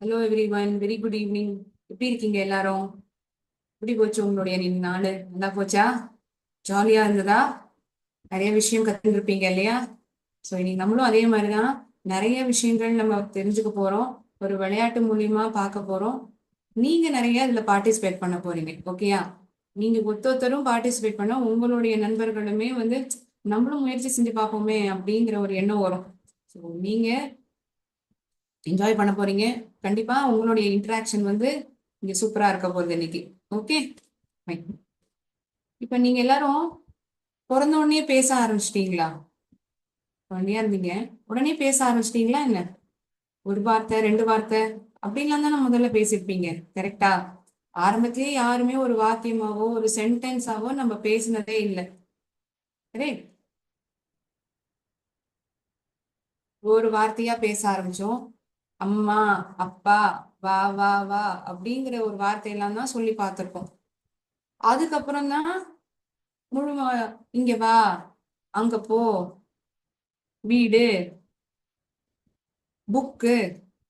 Hello every one, very good evening. எப்படி இருக்கீங்க எல்லாரும்? எப்படி போச்சு உங்களுடைய நாள்? நல்லா போச்சா? ஜாலியா இருந்ததா? நிறைய விஷயம் கத்துருப்பீங்க இல்லையா? ஸோ இன்னைக்கு நம்மளும் அதே மாதிரிதான் நிறைய விஷயங்கள் நம்ம தெரிஞ்சுக்க போறோம். ஒரு விளையாட்டு மூலியமா பார்க்க போறோம். நீங்க நிறைய இதுல பார்ட்டிசிபேட் பண்ண போறீங்க, ஓகேயா? நீங்க ஒருத்தரும் பார்ட்டிசிபேட் பண்ண உங்களுடைய நண்பர்களுமே வந்து நம்மளும் முயற்சி செஞ்சு பார்ப்போமே அப்படிங்கிற ஒரு எண்ணம் வரும். ஸோ நீங்க என்ஜாய் பண்ண போறீங்க. கண்டிப்பா உங்களுடைய இன்டராக்ஷன் வந்து இங்க சூப்பரா இருக்க போகுது இன்னைக்கு. ஓகே, இப்ப நீங்க எல்லாரும் பிறந்த உடனே பேச ஆரம்பிச்சிட்டீங்களா? குழந்தையா இருந்தீங்க, உடனே பேச ஆரம்பிச்சிட்டீங்களா என்ன? ஒரு வார்த்தை, ரெண்டு வார்த்தை அப்படின்லாம் தானே முதல்ல பேசியிருப்பீங்க, கரெக்டா? ஆரம்பத்திலேயே யாருமே ஒரு வாக்கியமாவோ ஒரு சென்டென்ஸாவோ நம்ம பேசினதே இல்லை, கரெக்ட்? ஒரு வார்த்தையா பேச ஆரம்பிச்சோம். அம்மா, அப்பா, வா வா வா அப்படிங்கிற ஒரு வார்த்தையெல்லாம் தான் சொல்லி பார்த்திருப்போம். அதுக்கப்புறம் தான் முழுமா இங்க வா, அங்க போ, வீடு, புக்கு,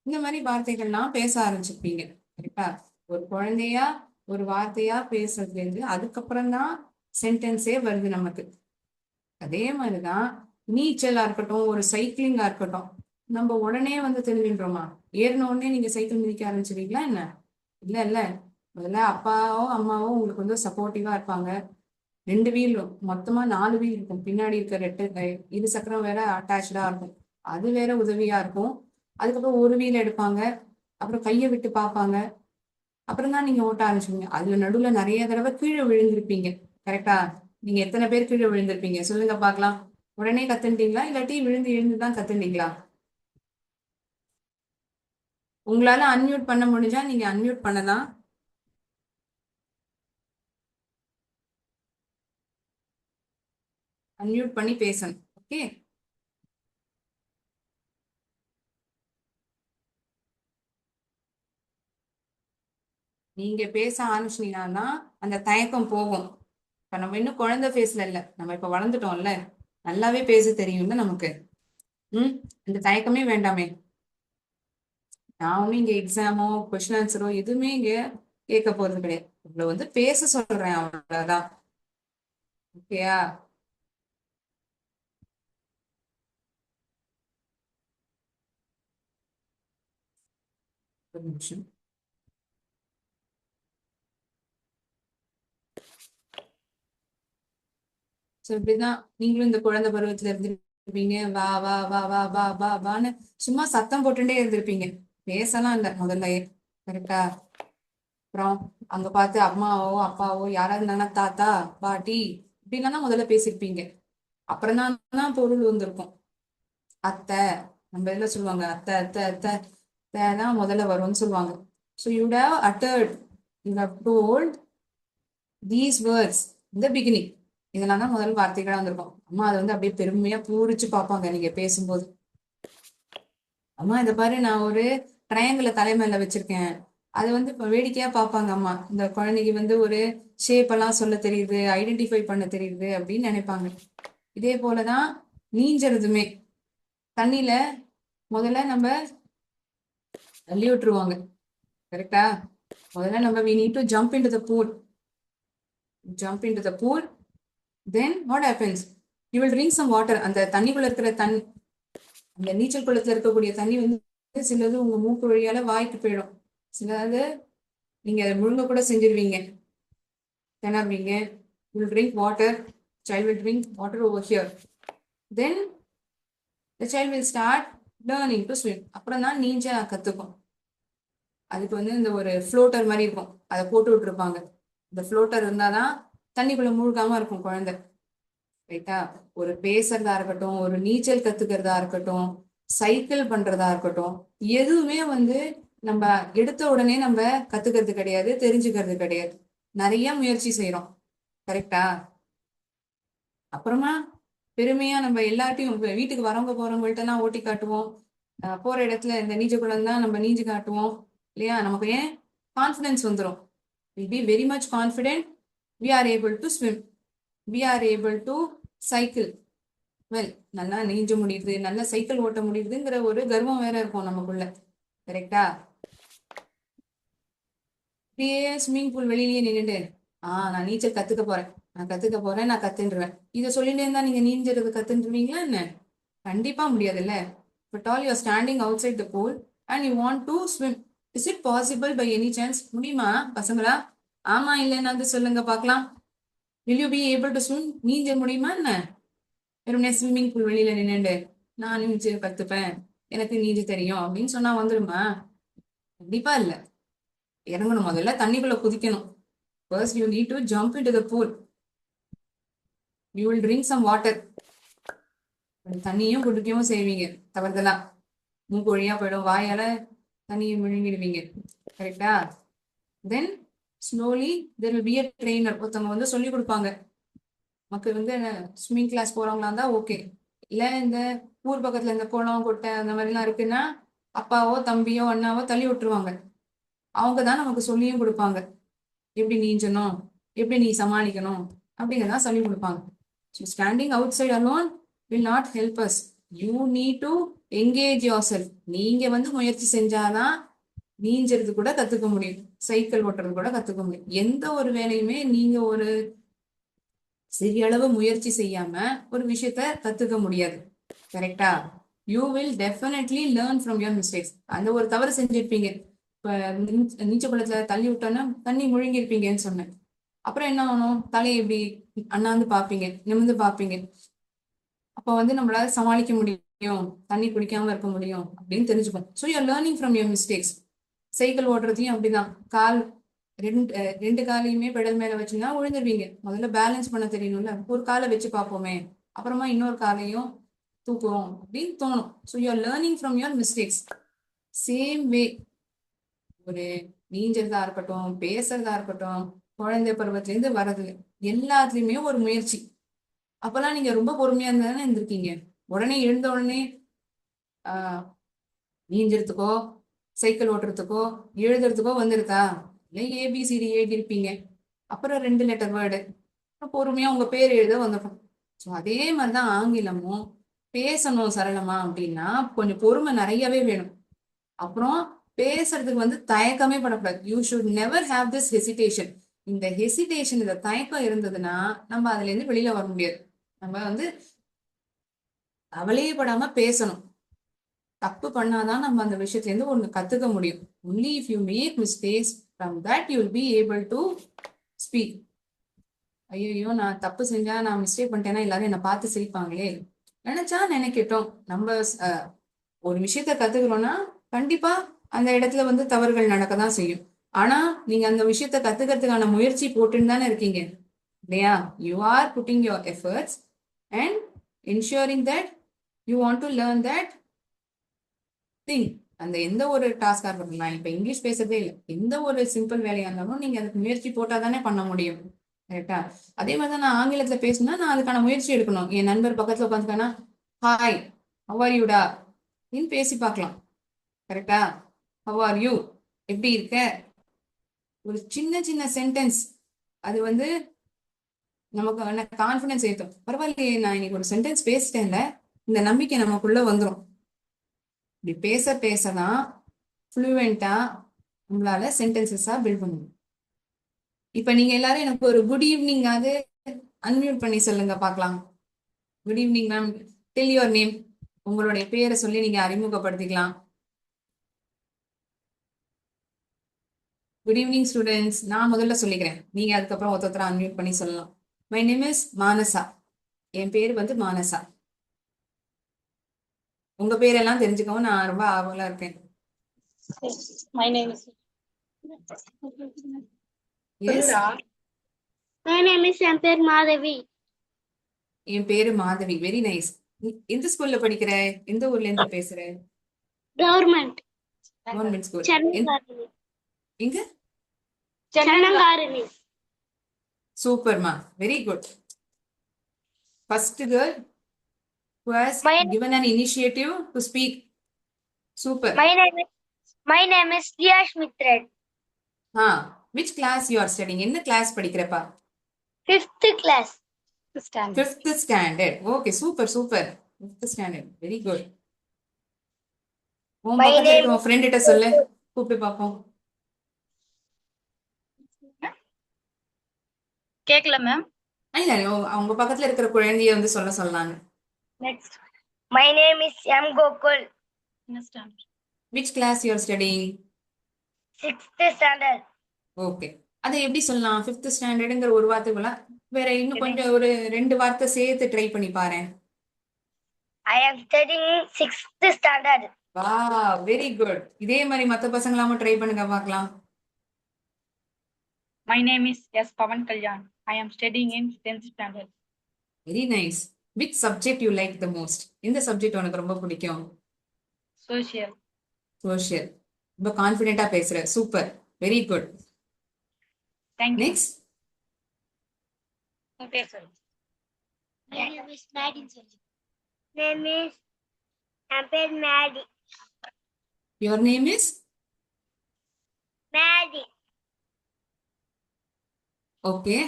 இந்த மாதிரி வார்த்தைகள்லாம் பேச ஆரம்பிச்சிருப்பீங்க, கரெக்டா? ஒரு குழந்தையா ஒரு வார்த்தையா பேசுறதுல இருந்து அதுக்கப்புறம் தான் சென்டென்ஸே வருது நமக்கு. அதே மாதிரிதான் நீச்சலா இருக்கட்டும், ஒரு சைக்கிளிங்கா இருக்கட்டும், நம்ம உடனே வந்து தெரிஞ்சுன்றோமா? ஏறின உடனே நீங்க சைக்கிள் மிதிக்க ஆரம்பிச்சிருக்கீங்களா என்ன? இல்ல இல்ல. முதல்ல அப்பாவோ அம்மாவோ உங்களுக்கு வந்து சப்போர்ட்டிவா இருப்பாங்க. ரெண்டு வீல், மொத்தமா நாலு வீல் இருக்கும். பின்னாடி இருக்க ரெட்டு இரு சக்கரம் வேற அட்டாச்சா இருக்கும், அது வேற உதவியா இருக்கும். அதுக்கப்புறம் ஒரு வீல் எடுப்பாங்க, அப்புறம் கையை விட்டு பார்ப்பாங்க, அப்புறம் தான் நீங்க ஓட்ட ஆரம்பிச்சுங்க. அதுல நடுவுல நிறைய தடவை கீழே விழுந்திருப்பீங்க, கரெக்டா? நீங்க எத்தனை பேர் கீழே விழுந்திருப்பீங்க சொல்லுங்க பார்க்கலாம். உடனே கத்துட்டீங்களா இல்லாட்டி விழுந்து எழுந்துதான் கத்துட்டீங்களா? உங்களால அன்மியூட் பண்ண முடிஞ்சா நீங்க அன்மியூட் பண்ணலாம். அன்மியூட் பண்ணி பேசணும், ஓகே? நீங்க பேச ஆரம்பிச்சீங்கன்னா அந்த தயக்கம் போகும். இப்ப நம்ம இன்னும் குழந்தை ஃபேஸ்ல இல்ல, நம்ம இப்ப வளர்ந்துட்டோம்ல, நல்லாவே பேச தெரியும்ல நமக்கு. ம். இந்த தயக்கமே வேண்டாமே. நான் ஒன்னும் இங்க எக்ஸாமோ கொஸ்டின் ஆன்சரோ எதுவுமே இங்க கேட்க போறது கிடையாது. உங்களை வந்து பேச சொல்றேன், அவ்வளவுதான். ஓகேயா? ஒரு நிமிஷம். சோ இப்படிதான் நீங்களும் இந்த குழந்தை பருவத்துல இருந்திருப்பீங்க. வா வா வா வா வா வா வான்னு சும்மா சத்தம் போட்டுட்டே இருந்திருப்பீங்க. பேசலாம் இல்ல முதல்லயே, கரெக்டா? அப்புறம் அங்க பார்த்து அம்மாவோ அப்பாவோ யாராவது இருந்தாங்கன்னா தாத்தா, பாட்டி இப்படிலாம் தான் முதல்ல பேசியிருப்பீங்க. அப்புறம் தான் பொருள் வந்திருக்கும். அத்தை, நம்ம எல்லாம் சொல்லுவாங்க அத்தை அத்தை அத்தை, அத்தை தான் முதல்ல வரும்னு சொல்லுவாங்க. So you'd have uttered, you have told these words இந்த பிகினிங். இதெல்லாம் தான் முதல் வார்த்தைகளா வந்திருக்கும். அம்மா அதை வந்து அப்படியே பெருமையா பூரிச்சு பார்ப்பாங்க நீங்க பேசும்போது. அம்மா இதை பாரு, நான் ஒரு ட்ரையாங்கிள தலைமையில வச்சிருக்கேன். அது வந்து இப்ப வேடிக்கையா பார்ப்பாங்க அம்மா. இந்த குழந்தைக்கு வந்து ஒரு ஷேப் எல்லாம் சொல்ல தெரியுது, ஐடென்டிஃபை பண்ண தெரியுது அப்படின்னு நினைப்பாங்க. இதே போலதான் நீஞ்சறதுமே. தண்ணியில முதல்ல நம்ம தள்ளி விட்டுருவாங்க, கரெக்டா? முதல்ல நம்ம we need to jump into the pool. Jump into the pool, then what happens? You will drink some water. அந்த தண்ணிக்குள்ள இருக்கிற அந்த நீச்சல் குளத்துல இருக்கக்கூடிய தண்ணி வந்து சிலது உங்க மூக்கு வழியால வாய்க்கு போயிடும். சிலது நீங்க அதை முழுங்க கூட செஞ்சிருவீங்க, திணறுவீங்க. You will drink water. Child will drink water over here. Then the child will start learning to swim. அப்புறம் தான் நீஞ்ச கத்துக்கும். அதுக்கு வந்து இந்த ஒரு ஃப்ளோட்டர் மாதிரி இருக்கும், அதை போட்டு விட்டுருப்பாங்க. இந்த ஃப்ளோட்டர் இருந்தாதான் தண்ணிக்குள்ள மூழ்காம இருக்கும் குழந்தை, ரைட்டா? ஒரு பேசுறதா இருக்கட்டும், ஒரு நீச்சல் கத்துக்கிறதா இருக்கட்டும், சைக்கிள் பண்றதா இருக்கட்டும், எதுவுமே வந்து நம்ம எடுத்த உடனே நம்ம கத்துக்கிறது கிடையாது, தெரிஞ்சுக்கிறது கிடையாது. நிறைய முயற்சி செய்யறோம், கரெக்டா? அப்புறமா பெருமையா நம்ம எல்லாத்தையும் வீட்டுக்கு வரவங்க போறவங்கள்ட்ட எல்லாம் ஓட்டி காட்டுவோம். போற இடத்துல இந்த நீச்ச குளம் தான் நம்ம நீஞ்சு காட்டுவோம், இல்லையா? நமக்கு ஏன் கான்ஃபிடன்ஸ் வந்துடும். Will be very much confident. We are able to swim, we are able to cycle well. நல்லா நீஞ்ச முடியுது, நல்லா சைக்கிள் ஓட்ட முடியுதுங்கிற ஒரு கர்வம் வேற இருக்கும் நமக்குள்ள, கரெக்டா? இப்படியே ஸ்விம்மிங் பூல் வெளியிலேயே நின்னுட்டு நான் நீச்சல் கத்துக்க போறேன் நான் கத்துன்றேன். இதை சொல்லிட்டே இருந்தா நீங்க நீஞ்சறது கத்துருவீங்களா என்ன? கண்டிப்பா முடியாதுல்ல. But all you standing outside the pool and you want to swim. Is it possible by any chance? முடியுமா பசங்களா? ஆமா இல்லைன்னா சொல்லுங்க பார்க்கலாம். Will you be able to swim? நீஞ்ச முடியுமா என்ன? வெறுமனே ஸ்விம்மிங் பூல் வெளியில நின்னுண்டு நான் நீஞ்சு கத்துப்பேன், எனக்கு நீஞ்ச தெரியும் அப்படின்னு சொன்னா வந்துருமா? கண்டிப்பா இல்ல. இறங்கணும், முதல்ல தண்ணிக்குள்ள குதிக்கணும். First you need to jump into the pool. You will drink some water. தண்ணியும் குடிக்கவும் செய்வீங்க தவறுதலா. மூக்கு வழியா போயிடும், வாயால தண்ணியை விழுங்கிடுவீங்க. கரெக்டா? தென் slowly there will be a trainer, ஒருத்தவங்க வந்து சொல்லி கொடுப்பாங்க. மக்கள் வந்து ஸ்விம்மிங் கிளாஸ் போறவங்களா இருந்தா ஓகே. இல்ல இந்த ஊர் பக்கத்துல இந்த குளம் கொட்டை அந்த மாதிரிலாம் இருக்குன்னா அப்பாவோ தம்பியோ அண்ணாவோ தள்ளி விட்டுருவாங்க. அவங்க தான் நமக்கு சொல்லியும் கொடுப்பாங்க, எப்படி நீஞ்சணும், எப்படி நீ சமாளிக்கணும் அப்படிங்கிறதான் சொல்லி கொடுப்பாங்க. So standing outside alone will not help us. You need to engage yourself. நீங்க வந்து முயற்சி செஞ்சாதான் நீஞ்சறது கூட கத்துக்க முடியும், சைக்கிள் ஓட்டுறது கூட கத்துக்க முடியும். எந்த ஒரு வேலையுமே நீங்க ஒரு சிறிய அளவு முயற்சி செய்யாம ஒரு விஷயத்த கத்துக்க முடியாது. கரெக்டா? You will definitely learn from your mistakes. அந்த ஒரு தவறு செஞ்சிருப்பீங்க, இப்ப நீச்சல் குளத்துல தள்ளி விட்டோன்னா தண்ணி முழுங்கிருப்பீங்கன்னு சொன்னேன். அப்புறம் என்ன ஆகணும்? தலையை இப்படி அண்ணாந்து பார்ப்பீங்க, நிமிர்ந்து பார்ப்பீங்க. அப்போ வந்து நம்மளால சமாளிக்க முடியும், தண்ணி குடிக்காம இருக்க முடியும் அப்படின்னு தெரிஞ்சுப்போம். So you're learning from your mistakes. Cycle ஓட்டுறதையும் அப்படிதான். கால் ரெண்டு காலையுமே பெடல் மேல வச்சுன்னா விழுந்துருவீங்க. முதல்ல பேலன்ஸ் பண்ண தெரியணும்ல. ஒரு காலை வச்சு பார்ப்போமே, அப்புறமா இன்னொரு காலையும் தூக்குறோம் அப்படின்னு தோணும். So you're learning from your mistakes. Same way ஒரு நீஞ்சறதா இருக்கட்டும், பேசுறதா இருக்கட்டும், குழந்தை பருவத்திலேருந்து வர்றது எல்லாத்துலயுமே ஒரு முயற்சி. அப்பெல்லாம் நீங்க ரொம்ப பொறுமையா இருந்தானே இருந்திருக்கீங்க. உடனே எழுந்த உடனே ஆஹ் நீஞ்சறதுக்கோ சைக்கிள் ஓட்டுறதுக்கோ எழுதுறதுக்கோ வந்துருதா? இல்லை ஏபிசிடி எழுதி இருப்பீங்க, அப்புறம் 2 லெட்டர் வேர்டு, பொறுமையா உங்க பேர் எழுத வந்துடும். ஸோ அதே மாதிரிதான் ஆங்கிலமும். பேசணும் சரளமா அப்படின்னா கொஞ்சம் பொறுமை நிறையவே வேணும். அப்புறம் பேசுறதுக்கு வந்து தயக்கமே படக்கூடாது. You should never have this hesitation. இந்த ஹெசிடேஷன், இந்த தயக்கம் இருந்ததுன்னா நம்ம அதுல இருந்து வெளியில வர முடியாது. நம்ம வந்து கவலையே படாம பேசணும். தப்பு பண்ணாதான் நம்ம அந்த விஷயத்துல இருந்து ஒண்ணு கத்துக்க முடியும். Only if you make mistakes from that you will be able to speak. ஐயோ நான் தப்பு செஞ்சா, நான் மிஸ்டேக் பண்ணிட்டேன்னா எல்லாரும் என்னை பார்த்து சிரிப்பாங்களே, நினைச்சா நினைக்கட்டும். நம்ம ஒரு விஷயத்த கத்துக்கிறோம்னா கண்டிப்பா அந்த இடத்துல வந்து தவறுகள் நடக்கதான் செய்யும். ஆனா நீங்க அந்த விஷயத்த கத்துக்கிறதுக்கான முயற்சி போட்டுன்னு தானே இருக்கீங்க இல்லையா? You are putting your efforts and ensuring that you want to learn that thing. அந்த எந்த ஒரு டாஸ்கா இருக்கட்டும், நான் இப்ப இங்கிலீஷ் பேசுறதே இல்லை, எந்த ஒரு சிம்பிள் வேலையா இருந்தாலும் நீங்க அதுக்கு முயற்சி போட்டா தானே பண்ண முடியும். கரெக்டா? அதே மாதிரிதான் நான் ஆங்கிலத்துல பேசணும்னா நான் அதுக்கான முயற்சி எடுக்கணும். என் நண்பர் பக்கத்துல உட்காந்துக்கானா ஹாய் ஹவ் ஆர் யூடா அப்படின்னு பேசி பார்க்கலாம். கரெக்டா? ஹவ் ஆர் யூ, எப்படி இருக்க? ஒரு சின்ன சின்ன சென்டென்ஸ் அது வந்து நமக்கு கான்ஃபிடன்ஸ் ஏற்றும். பரவாயில்லையே நான் இன்னைக்கு ஒரு சென்டென்ஸ் பேசிட்டேன்ல, இந்த நம்பிக்கை நமக்குள்ள வந்துடும். இப்படி பேச பேசதான் ஃப்ளூவெண்டா நம்மளால சென்டென்சஸா பில்ட் பண்ண முடியும். இப்ப நீங்க எல்லாரும் எனக்கு ஒரு குட் ஈவினிங் அது அன்மியூட் பண்ணி சொல்லுங்க பார்க்கலாம். Good evening ma'am, tell your name. உங்களுடைய பேரை சொல்லி நீங்க அறிமுகப்படுத்திக்கலாம். Good evening students. நான் முதல்ல சொல்லிக்கிறேன், நீங்க அதுக்கப்புறம் ஒருத்தர் அன்மியூட் பண்ணி சொல்லலாம். My name is Manasa. என் பேர் வந்து மானசா. உங்க பேரெல்லாம் தெரிஞ்சுக்கவும் நான் ரொம்ப ஆவலா இருக்கேன். My name is. Yes. My name is Sampir Madhavi. என் பேரு மாதவி. Very nice. எந்த ஸ்கூல்ல படிக்கிற? எந்த ஊர்ல இருந்து பேசுற? Government. Government school. Chennangarani. எங்க? Chennangarani. சூப்பர்மா, very good. First girl who has given an initiative to speak. Super. My name is Diyash Mitred. Which class you are studying? என்ன class படிக்கிறப்பா? 5th class. 5th standard. Okay, super super. 5th standard. Very good. உன் பக்கத்துல இருக்க உன் friend கிட்ட சொல்லு, கூப்பிட்டு பார்ப்போம். கேக்கல மேம். இல்ல அவங்க பக்கத்துல இருக்கிற குழந்தைய வந்து சொல்ல சொல்லலாங்க. Next. My name is M. Gokul, என்ன standard? Which class you are studying? 6th standard. Okay. அதை எப்படி சொல்லலாம்? 5th ஸ்டாண்டர்டுங்கிற ஒரு வார்த்தைக்குள்ள வேற இன்னும் கொஞ்சம் ஒரு 2 வார்த்தை சேர்த்து ட்ரை பண்ணி பாரு. I am studying 6th standard. வா, வெரி குட். இதே மாதிரி மத்த பசங்களாம ட்ரை பண்ணுங்க பார்க்கலாம். My name is S. Pavan Kalyan. I am studying in 10th standard. Very nice. Which subject you like the most? இந்த சப்ஜெக்ட் உனக்கு ரொம்ப பிடிக்கும்? Social. சோஷியல். ரொம்ப கான்ஃபிடென்ட்டா பேசுற. Super. Very good. Thank you. Next. Okay, sir. My name is Maddie. Name is Amped Maddie. Your name is? Maddie. Okay.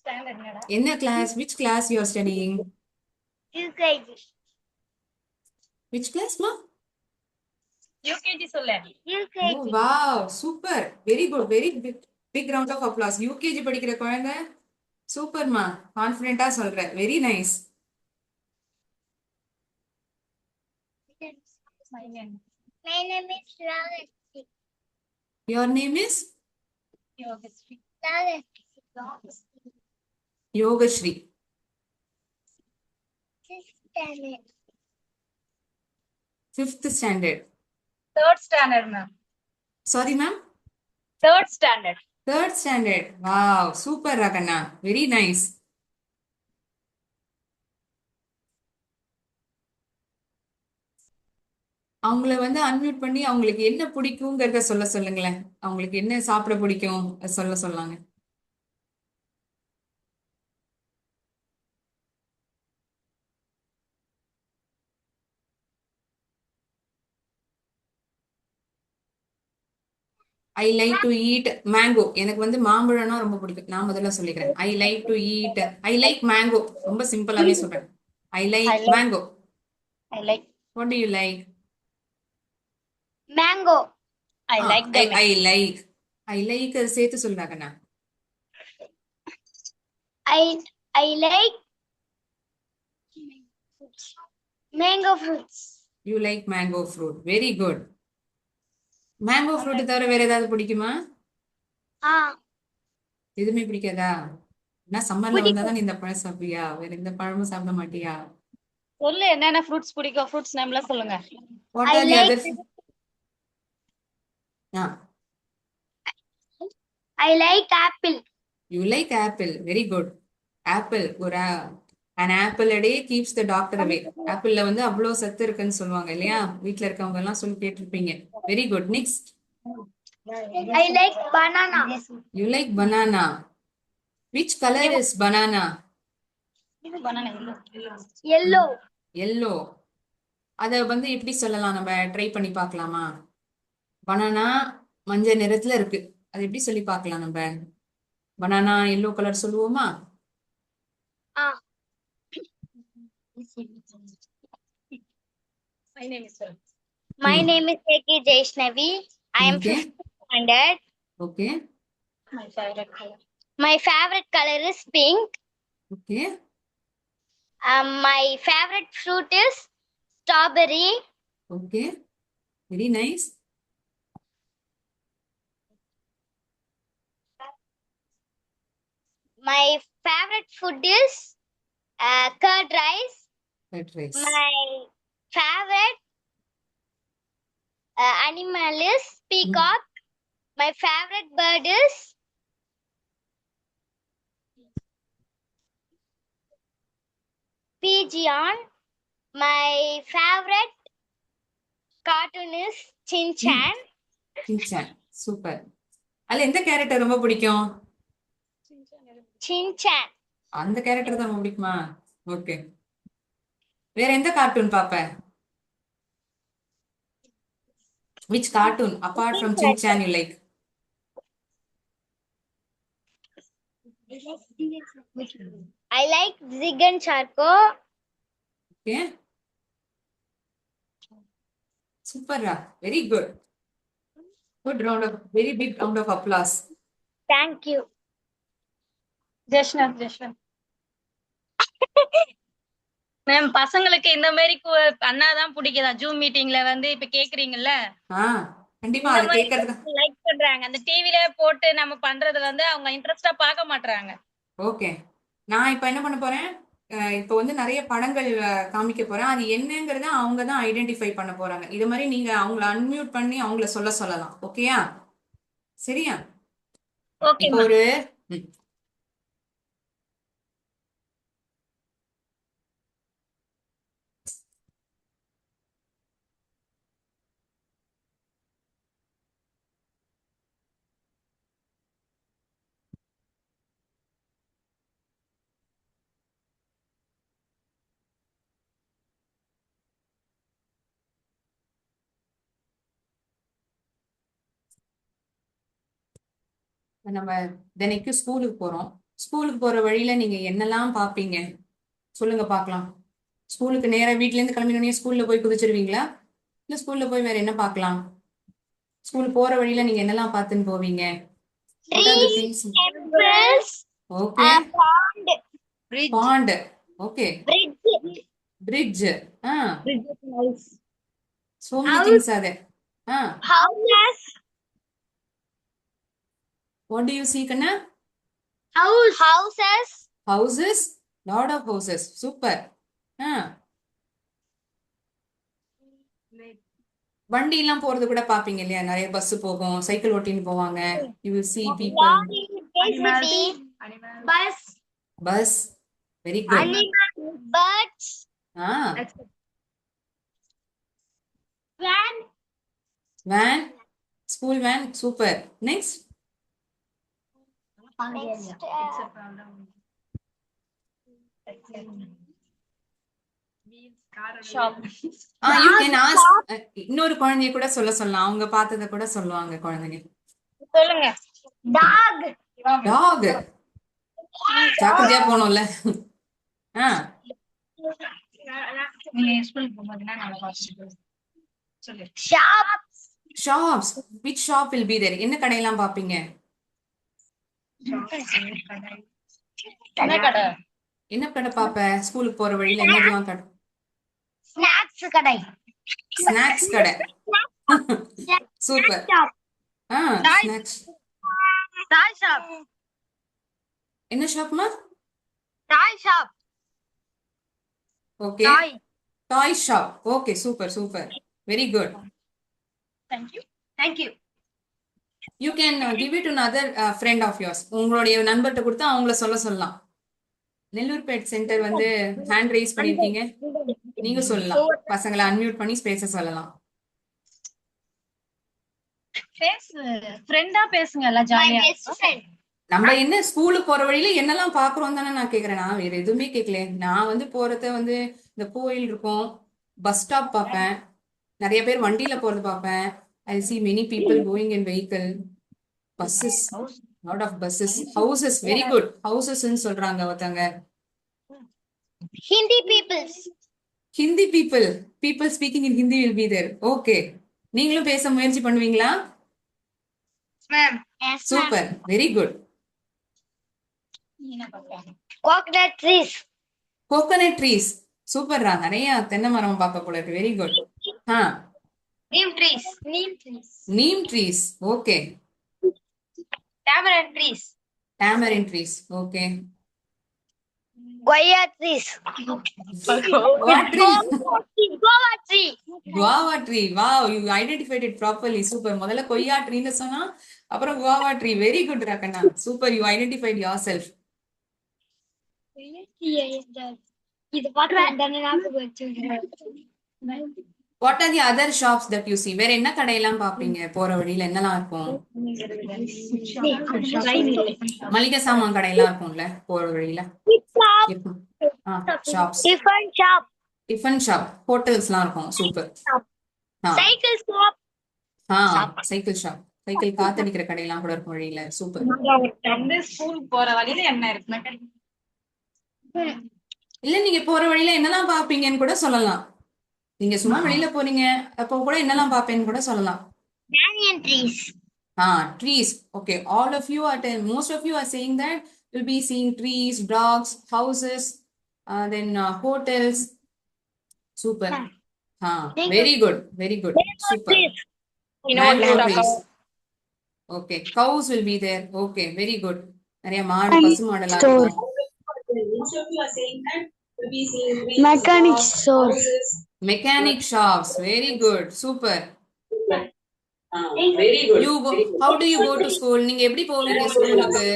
Standard என்னடா? என்ன class? Which class you are studying? UKG. Which class, ma? UKG சொல்ல. UKG. Oh, wow, super. Very good. Very big round of applause. UKG படிக்கிற குழந்தை சூப்பர்மா. கான்ஃபிடென்ட்டா சொல்ற. Very nice. My name. My name is Ravasti. Your name is? Yogashri. Ravasti. Yogashri. 6th standard. 5th standard. Third standard, ma'am. Sorry, ma'am? Third standard. 3rd standard. Wow, super Rakana. Very nice. அவங்கள வந்து unmute பண்ணி அவங்களுக்கு என்ன பிடிக்குங்கிறத சொல்ல சொல்லுங்களேன். அவங்களுக்கு என்ன சாப்பிட பிடிக்கும் அதை சொல்ல சொல்லாங்க. I like to eat mango. எனக்கு வந்து மாம்பழம்னா ரொம்ப பிடிக்கும். நான் முதல்ல சொல்லிக்கிறேன். I like to eat. I like mango. ரொம்ப சிம்பிளாவே சொல்றேன். I like mango. I like. What to you like? Mango. I like the. I like. I like சேர்த்து சொல்றாங்கண்ணா. I like mango fruits. You like mango fruit. Very good. Mango fruit தவிர வேற ஏதாவது பிடிக்குமா? எதுவுமே பிடிக்காதா? என்ன சம்மர்ல வந்தாதான் நீ இந்த பழம் சாப்பிடுவியா? வேற எந்த பழமும் சாப்பிட மாட்டியா? சொல்லு என்னென்ன ஃப்ரூட்ஸ் பிடிக்கும்? ஃப்ரூட்ஸ் நேம்லாம் சொல்லுங்க. What I are the like- other? Ah, I like apple. you like apple. Very good. Apple. ஒரு an apple a day keeps the doctor away. ஆப்பிள்ல வந்து அவ்வளோ சத்து இருக்குன்னு சொல்லுவாங்க இல்லையா? வீட்ல இருக்கவங்க எல்லாம் சொல்லி கேட்டிருப்பீங்க. Very good. Next. I like banana. You like banana. Which color is banana? Banana Yellow. Yellow. அத வந்து எப்படி சொல்லலாம்? நம்ம ட்ரை பண்ணி பார்க்கலாமா? பனானா மஞ்சள் நிறத்துல இருக்கு. அது எப்படி சொல்லி பார்க்கலாம் நம்ம? பனானா எல்லோ கலர் சொல்லுவோமா? My name is sir. My name is Eki Jaishnavi. I am Okay. 5th standard. Okay. My favorite color. My favorite color is pink. Okay. My favorite fruit is strawberry. Okay. Very nice. My favorite food is curd rice. That rice. My favorite animal is peacock. My favorite bird is pigeon. My favorite cartoon is Chin Chan. Shinchan. Super. அதுல எந்த character ரொம்ப பிடிக்கும்? Chin Chan. அந்த character தான் ரொம்ப பிடிக்குமா? Okay. வேற எந்த கார்ட்டூன் பாப்ப? Which cartoon apart from Chin-chan you like? I like Zig and Charco. Okay. Super. Very good. Good round of, very big round of applause. Thank you. Jeshwanth ma'am பசங்களுக்கு இந்த மாதிரி பண்ணாதான் பிடிக்குதா ஜூம் மீட்டிங்ல வந்து இப்ப கேக்குறீங்கல்ல கண்டிப்பா இந்த அது மாதிரி கேட்கறதுக்கு. லைக் பண்றாங்க அந்த டிவில போட்டு நம்ம பண்றது வந்து அவங்க இன்ட்ரெஸ்டா பார்க்க மாட்டாங்க. ஓகே, நான் இப்ப என்ன பண்ண போறேன், இப்போ வந்து நிறைய படங்கள் காமிக்க போறேன். அது என்னங்கறத அவங்க தான் ஐடென்டிஃபை பண்ண போறாங்க. இது மாதிரி நீங்க அவங்கள அன்மியூட் பண்ணி அவங்கள சொல்லலாம். ஓகேயா? சரியா? ஓகே இப்போ ஒரு ம், நம்ம தினைக்கும் ஸ்கூலுக்கு போறோம். ஸ்கூலுக்கு போற வழியில நீங்க என்னெல்லாம் பாப்பீங்க சொல்லுங்க பார்க்கலாம். ஸ்கூலுக்கு நேரா வீட்ல இருந்து கிளம்பினோடனே ஸ்கூல்ல போய் குதிச்சிருவீங்களா, இல்ல ஸ்கூல்ல போய் வேற என்ன பார்க்கலாம்? ஸ்கூல் போற வழியில நீங்க என்னெல்லாம் பார்த்துன்னு போவீங்க? What are the Trees, things? temples, Okay, pond, pond. Okay, bridge. bridge. Bridge is nice. So many things are there. Houses. What do you see, Kanna? Houses. Houses. Lot of houses. Super. வண்டி எல்லாம் போறது கூட பாப்பீங்க இல்லையா? நிறைய bus போகும், cycle ஓட்டின்னு போவாங்க. You will see people. Lorry, bus, Bus. Very good. animals, birds, van. Van. School van. Super. Next. Next, Shop. You can ask. இன்னொரு குழந்தைய கூட சொல்லலாம். அவங்க பார்த்தத கூட சொல்லுவாங்க குழந்தைங்க. சொல்லுங்க. Dog. Dog. ஜாக்கிரதையா போகணும்ல. நீங்க ஸ்கூலுக்கு போகும்போதுனா நல்லா பாத்துட்டு சொல்லு. Shops. Shops. Which shop will be there? என்ன கடையெல்லாம் பாப்பீங்க? என்ன கடை? என்ன கடை பாப்ப? ஸ்கூலுக்கு போற வழியில என்னெல்லாம் கடை? Snacks கடை. ஸ்நாக்ஸ் கடை. Super. Shop. Snacks. Toy shop. என்ன ஷாப்மா? Toy shop. Okay. Toy shop. Okay, super, super. Very good. Thank you. Thank you. You can give it to another friend of yours. உங்களுடைய நண்பர்கிட்ட கொடுத்து அவங்கள சொல்லலாம். நெல்லூர்பேட் சென்டர் வந்து hand rice பண்ணிருக்கீங்க, நீங்க சொல்லலாம். பசங்களை அன்மியூட் பண்ணி ஸ்பேஸ சொல்லலாம். ஃப்ரெண்டா பேசுங்க எல்லாம் My ஜாலியா. best friend. நம்ம என்ன ஸ்கூலுக்கு போற வழியில என்னெல்லாம் பாக்குறோம் தானே நான் கேக்குறேன். நான் வேற எதுவுமே கேட்கல. நான் வந்து போறத வந்து இந்த கோயில் இருக்கும், பஸ் ஸ்டாப் பார்ப்பேன், நிறைய பேர் வண்டியில போறது பார்ப்பேன். I see many people going in vehicle, buses, lot of buses, houses. Very good. Houses ன்னு சொல்றாங்க ஒருத்தங்க. Hindi peoples. Hindi people speaking in Hindi will be there. Okay, நீங்களும் பேச முயற்சி பண்ணுவீங்களா? Ma'am. Yes, ma'am. Super, very good. Coconut trees. Coconut trees. சூப்பர்ரா, நிறைய தென்னை மரம் பார்க்க போல இருக்கு. Very good. Neem trees. Neem trees. Neem trees. Okay. Tamarind trees. Tamarin trees. Okay. Guava trees. What tree? Guava tree. Guava tree. Wow, you identified it properly. Super. முதல்ல கொய்யா ட்ரீன்னு சொன்னா, அப்புறம் guava tree. Very good, Rakana. Super, you identified yourself. இது பார்த்து What are the other shops that you see? வேற என்ன கடையெல்லாம் பாப்பீங்க போற வழியில? என்னெல்லாம் இருக்கும்? மளிகை சாமான் கடையெல்லாம் இருக்கும்ல போற வழியில? Shops. Tiffin shop. Tiffin shop. ஹோட்டல்ஸ்லாம் இருக்கும். Super. Cycle shop. Cycle shop. Cycle காத்தடிக்கிற கடையெல்லாம் கூட இருக்கும் வழியில. சூப்பர். ஸ்கூல் போற வழியில என்ன இருக்கு? இல்ல, நீங்க போற வழியில என்னெல்லாம் பாப்பீங்கன்னு கூட சொல்லலாம். நீங்க சும்மா வெளியில போறீங்க அப்போ கூட என்னெல்லாம் பாப்பேன்னு கூட சொல்லலாம். Banyan trees. Trees. Okay, all of you are most of you are saying that you'll be seeing trees, dogs, houses, then hotels. Super. Very good, very good. Super. Mango trees. Okay, cows will be there. Okay, very good. நிறைய மாடு பசு மாடெல்லாம் இருக்கும். Most of you are saying that you'll be seeing trees, Mechanic dogs, store. houses, mechanic shops. Very good. Super. Very good. How do you go to school? நீங்க எப்படி போவீங்க ஸ்கூலுக்கு?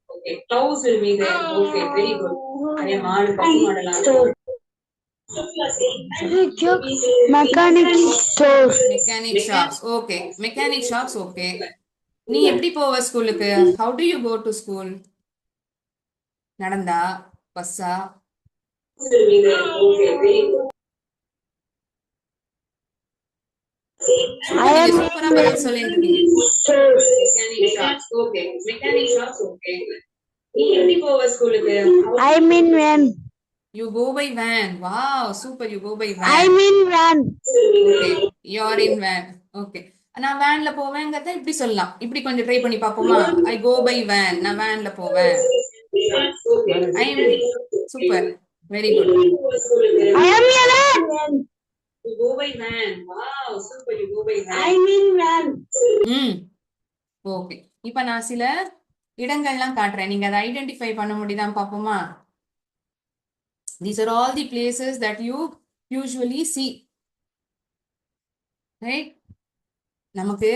Okay, cows will be there. Okay, very good. நிறைய மாடு பசு மாடெல்லாம் இருக்கும். Mechanic store. Mechanic shops. Okay, mechanic shops. Okay. நீ எப்படி போவ ஸ்கூலுக்கு? How do you go to school? நடந்தா, பஸ்ஸா? சூப்பரா பதில் சொல்லிட்டு இருக்கீங்க. Mechanic shops. Okay, mechanic shops. Okay. நீ எப்படி போவ ஸ்கூலுக்கு? I'm in van. You go by van. Wow, super. You go by van. I'm in van. Okay, you're in van. Okay. நான் வேன்ல போவேங்கிறத இப்படி சொல்லலாம். இப்படி கொஞ்சம் ட்ரை பண்ணி பாப்போமா? I go by van. நான் வேன்ல போவேன். I am super. Very good. I am in van. You go by van. Wow, super. You go by van. I'm in van. Okay. இப்ப நான் சில இடங்கள்லாம் காட்டுறேன். நீங்க அதை ஐடென்டிஃபை பண்ண முடியுதான்னு பாப்போமா? These are all the places that you usually see. Right? நமக்கு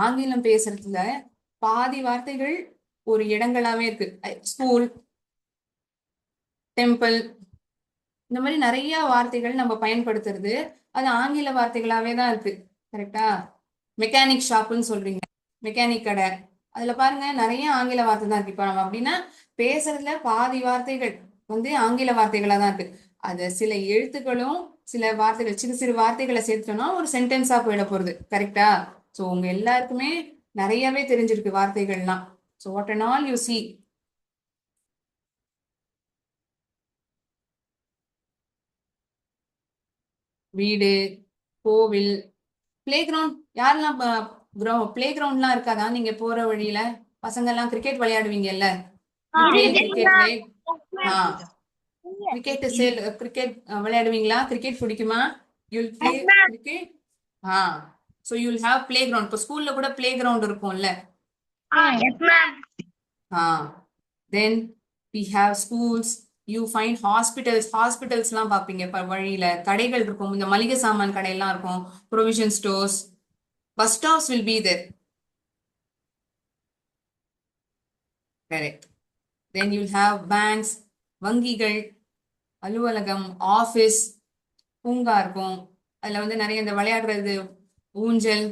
ஆங்கிலம் பேசுறதுல பாதி வார்த்தைகள் ஒரு இடங்களாவே இருக்கு. ஸ்கூல், டெம்பிள், இந்த மாதிரி நிறைய வார்த்தைகள் நம்ம பயன்படுத்துறது அது ஆங்கில வார்த்தைகளாவே தான் இருக்கு. கரெக்டா? மெக்கானிக் ஷாப்னு சொல்றீங்க, மெக்கானிக் கடை, அதுல பாருங்க நிறைய ஆங்கில வார்த்தை தான் இருக்கு. இப்ப நம்ம அப்படின்னா பேசுறதுல பாதி வார்த்தைகள் வந்து ஆங்கில வார்த்தைகளா தான் இருக்கு. அது சில எழுத்துக்களும் சில வார்த்தைகள் சிறு சிறு வார்த்தைகளை சேர்த்துட்டோம்னா ஒரு சென்டென்ஸா போயிட போறது. கரெக்டா? ஸோ உங்க எல்லாருக்குமே நிறையவே தெரிஞ்சிருக்கு வார்த்தைகள்லாம். So what and all you see. வீடு, கோவில், பிளே கிரவுண்ட். யாரெல்லாம் பிளே கிரவுண்ட்லாம் இருக்காதா நீங்க போற வழியில? பசங்க எல்லாம் கிரிக்கெட் விளையாடுவீங்கல்ல? கிரிக்கெட் விளையாடுவீங்களா? கிரிக்கெட் பிடிக்குமா? You'll play cricket. So you'll have playground. இப்போ ஸ்கூல்ல கூட பிளே கிரவுண்ட் இருக்கும்ல? Then we have schools. You find hospitals. ஹாஸ்பிட்டல்ஸ்லாம் பார்ப்பீங்க இப்போ வழியில. கடைகள் இருக்கும், இந்த மளிகை சாமான் கடையெல்லாம் இருக்கும், provision stores. Bus stops will be there. Correct. Then you'll have banks, வங்கிகள், அலுவலகம், ஆஃபீஸ், பூங்கா இருக்கும். அதுல வந்து நிறைய இந்த விளையாடுறது, ஊஞ்சல்,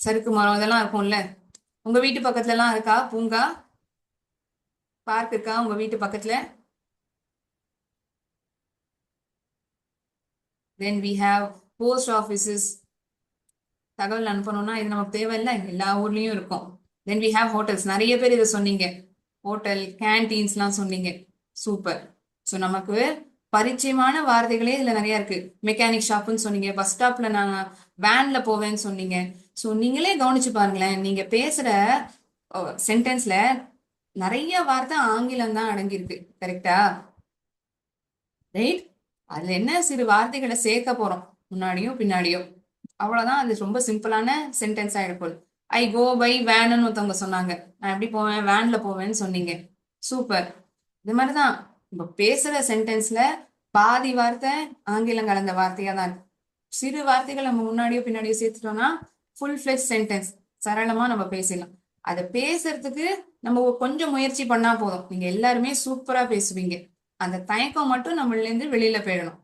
சறுக்கு மரம் இதெல்லாம் இருக்கும்ல. உங்க வீட்டு பக்கத்துல எல்லாம் இருக்கா பூங்கா, பார்க் இருக்கா உங்க வீட்டு பக்கத்துல? Then we have post offices. தகவல் அனுப்பணும்னா இது நமக்கு தேவையில்லை, எல்லா ஊர்லயும் இருக்கும். Then we have hotels. நிறைய பேர் இதை சொன்னீங்க. ஹோட்டல், கேன்டீன்ஸ்லாம் சொன்னீங்க. சூப்பர். ஸோ நமக்கு பரிச்சயமான வார்த்தைகளே இதுல நிறைய இருக்கு. மெக்கானிக் ஷாப்னு சொன்னீங்க, பஸ் ஸ்டாப்ல நான் வேன்ல போவேன்னு சொன்னீங்க. ஸோ நீங்களே கவனிச்சு பாருங்களேன், நீங்க பேசுற சென்டென்ஸ்ல நிறைய வார்த்தை ஆங்கிலம் தான் அடங்கியிருக்கு. கரெக்டா? ரைட்? அதுல என்ன சிறு வார்த்தைகளை சேர்க்க போறோம் முன்னாடியும் பின்னாடியும், அவ்வளவுதான். அது ரொம்ப சிம்பிளான சென்டென்ஸ் ஆயிடும். ஐ கோ பை வேன்னு ஒருத்தவங்க சொன்னாங்க, நான் எப்படி போவேன்? வேன்ல போவேன்னு சொன்னீங்க. சூப்பர். இது மாதிரிதான் இப்ப பேசுற சென்டென்ஸ்ல பாதி வார்த்தை ஆங்கிலம் கலந்த வார்த்தையா தான் இருக்கு. சிறு வார்த்தைகள் நம்ம முன்னாடியோ பின்னாடியோ சேர்த்துட்டோம்னா ஃபுல் ஃபிளெஜ் சென்டென்ஸ் சரளமா நம்ம பேசலாம். அதை பேசுறதுக்கு நம்ம கொஞ்சம் முயற்சி பண்ணா போதும். நீங்க எல்லாருமே சூப்பரா பேசுவீங்க. அந்த தயக்கம் மட்டும் நம்மள இருந்து வெளியில போயிடணும்.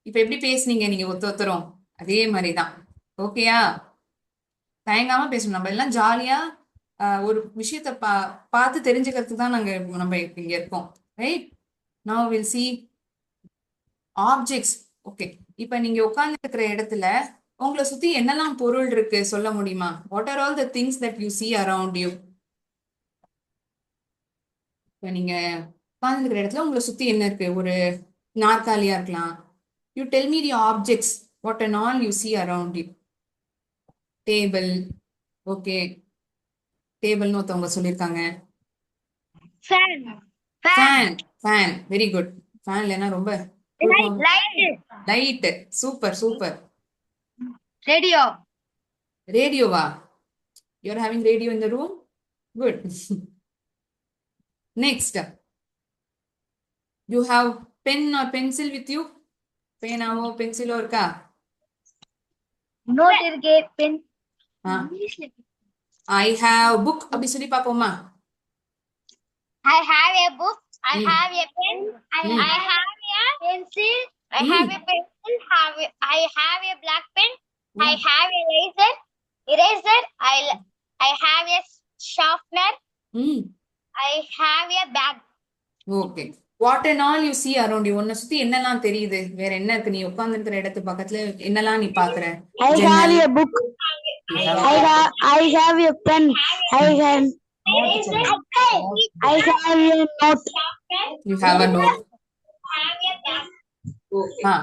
இப்ப எப்படி பேசுனீங்க நீங்க ஒருத்தரும், அதே மாதிரிதான். ஓகேயா? தயங்காம பேசணும். நம்ம எல்லாம் ஜாலியா ஒரு விஷயத்த பார்த்து தெரிஞ்சுக்கிறதுக்கு தான் நம்ம இங்க இருக்கோம். Right? Now will see objects. Okay, இப்ப நீங்க உட்கார்ந்து இருக்கிற இடத்துல உங்களை சுத்தி என்னெல்லாம் பொருள் இருக்கு சொல்ல முடியுமா? What are all the things that you see around you? இப்ப நீங்க உட்கார்ந்து இருக்கிற இடத்துல உங்களை சுத்தி என்ன இருக்கு? ஒரு நாற்காலியா இருக்கலாம். You tell me the objects, what and all you see around you. Table, okay, டேபிள்னு ஒருத்தவங்க சொல்லியிருக்காங்க. Fan. Fan fan very good. Fan இல்லைன்னா ரொம்ப Light. Light. Super super. Radio. ரேடியோவா? You're having radio in the room? Good. Next, you have pen or pencil with you? பேனாவோ பென்சிலோ இருக்கா? Note irke pen. I have book அப்படி சொல்லி பார்ப்போமா? I have a book. I Mm. have a pen. I Mm. have a pencil. I Mm. have a pencil. I have a black pen. I Mm. have a eraser. I have a sharpener. ம் I have a bag. Okay. What and all you see around you? உன்னை சுத்தி என்னெல்லாம் தெரியுது? வேற என்ன இருக்கு? நீ உட்கார்ந்து இருக்கிற இடத்து பக்கத்துல என்னெல்லாம் நீ பாக்குற? I have ஜன்னல். a book. You have I have a pen. I have Eraser. I have a note. you have a note. Have a bag. ஆ.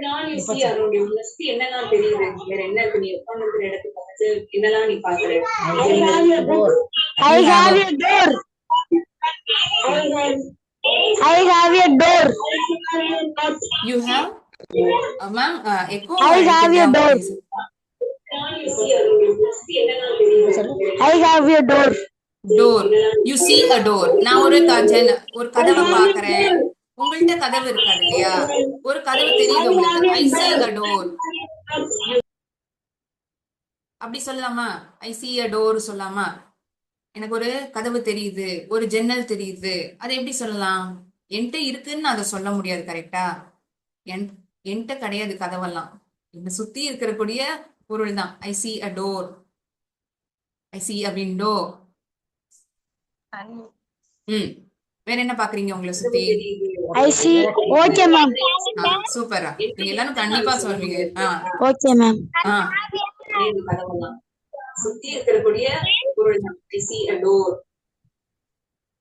நாள் you see around you. உன்னை சுத்தி என்னெல்லாம் தெரியுது? வேற என்ன இருக்கு? நீ உட்கார்ந்து இருக்கிற இடத்து பக்கத்துல என்னெல்லாம் நீ பாக்குற? I have a door. I have a door. I have a door. You have ma'am echo I have a door. I have a door. Door. You see a door. நான் ஒரு கதவை பாக்குறேன். உங்கள்ட்ட கதவு இருக்காது இல்லையா? ஒரு கதவு தெரியுது உங்களுக்கு. ஐ see a door. அப்படி சொல்லலாமா? ஐ see a door சொல்லலாமா? எனக்கு ஒரு கதவு தெரியுது, ஒரு ஜன்னல் தெரியுது. அதை எப்படி சொல்லலாம்? என்கிட்ட இருக்குன்னு அதை சொல்ல முடியாது. கரெக்டா? என்கிட்ட கிடையாது கதவெல்லாம். என்னை சுத்தி இருக்கக்கூடிய பொருள் தான். ஐ see a door. I see a window. வேற என்ன பாக்குறீங்க உங்களை சுத்தி? I see. Okay, ma'am. சூப்பரா. நீங்க எல்லாரும் கண்டிப்பா சொல்வீங்க. Okay, ma'am. சுத்தி இருக்கக்கூடிய பொருள் தான். I see a door.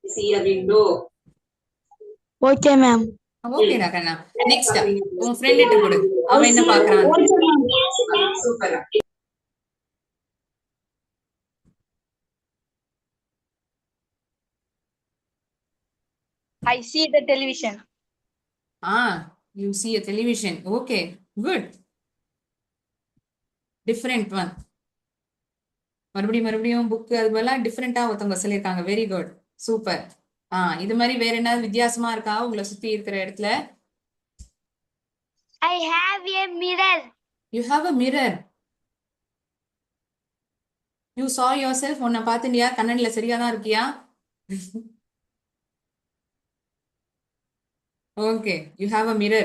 I see a window. Okay, ma'am. ஓகேடா கண்ணா. நெக்ஸ்ட் உன் ஃப்ரெண்ட் கிட்ட கொடு. அவன் என்ன பாக்குறான்? சூப்பரா. I see the television. You see a television. Okay, good. Different one. மறுபடியும் புக் அது மாதிரிலாம் டிஃப்ரெண்டா ஒருத்தவங்க சொல்லியிருக்காங்க. Very good, super. இது மாதிரி வேற என்ன வித்தியாசமா இருக்கா உங்களை சுத்தி இருக்கிற இடத்துல? I have a mirror. You have a mirror. You saw yourself. உன்னை பார்த்துட்டியா? கண்ணாடியில சரியா தான் இருக்கியா? Okay, you have a mirror.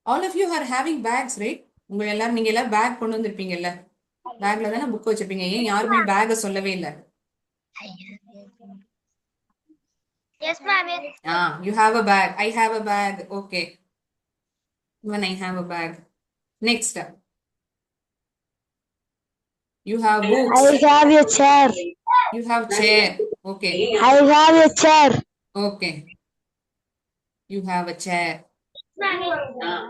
All of you are having bags, right? நீங்க எல்லாரும் பேக் கொண்டு வந்திருப்பீங்கல்ல? பேக்ல தானே புக் வச்சிருப்பீங்க. ஏன் யாருமே பேக சொல்லவே இல்ல? Yes, ma'am. You have a bag. I have a bag. Okay. Even I have a bag. Next. You have books. I have a chair. You have chair. Okay. I have a chair. Okay. You have a chair.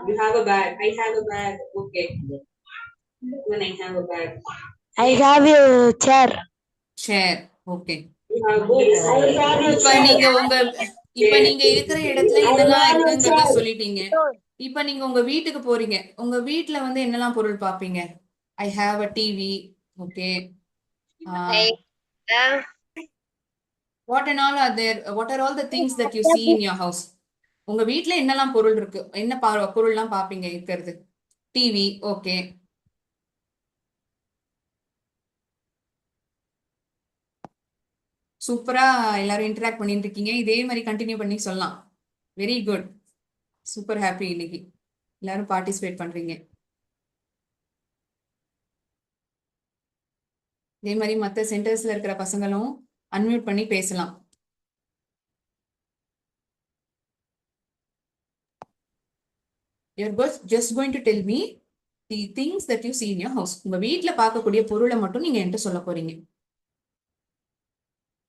You have a bag. I have a bag. Okay. When I have a bag. I have a chair. Chair. Okay. I have இப்ப நீங்க இருக்கிற இடத்துல என்னெல்லாம் இருக்குங்கிறத சொல்லிட்டீங்க. இப்ப நீங்க உங்க வீட்டுக்கு போறீங்க. உங்க வீட்டுல என்னெல்லாம் பொருள் பாப்பீங்க? I have a TV. Okay. What and all are there? What are all the things that you see in your house? உங்க வீட்டுல என்னெல்லாம் பொருள் இருக்கு? என்ன பொருள்லாம் பாப்பீங்க இருக்கிறது? டிவி. ஓகே. சூப்பரா எல்லாரும் இன்டராக்ட் பண்ணிட்டு இருக்கீங்க. இதே மாதிரி கண்டினியூ பண்ணி சொல்லலாம். Very good, super happy. இன்னைக்கு எல்லாரும் பார்ட்டிசிபேட் பண்றீங்க. இதே மாதிரி மற்ற சென்டர்ஸ்ல இருக்கிற பசங்களும் அன்மியூட் பண்ணி பேசலாம். You're just going to tell me the things that you see in your house. உங்க வீட்டுல பார்க்கக்கூடிய பொருளை மட்டும் நீங்க என்கிட்ட சொல்ல போறீங்க.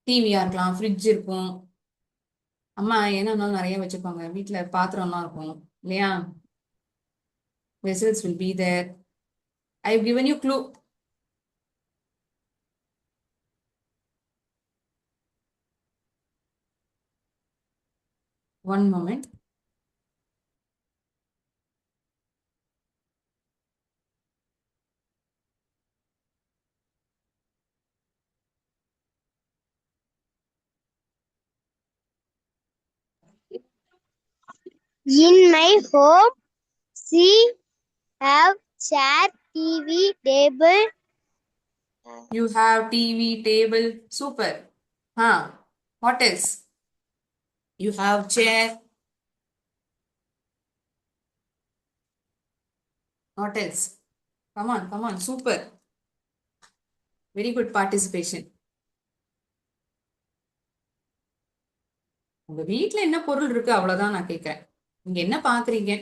டிவியா இருக்கலாம், ஃப்ரிட்ஜ் இருக்கும். அம்மா என்னன்னாலும் நிறைய வச்சிருப்பாங்க. வீட்டுல பாத்திரம்லாம் இருக்கும் இல்லையா? Vessels will be there. I've given you clue. One moment. In my home, she have chair, TV, table. You have TV, table. Super. What else? You have chair. What else? Come on. Super. Very good participation. உங்க வீட்ல என்ன பொருள் இருக்கு அவ்வளவுதான் நான் கேக்குறேன். நீங்க என்ன பாக்குறீங்க?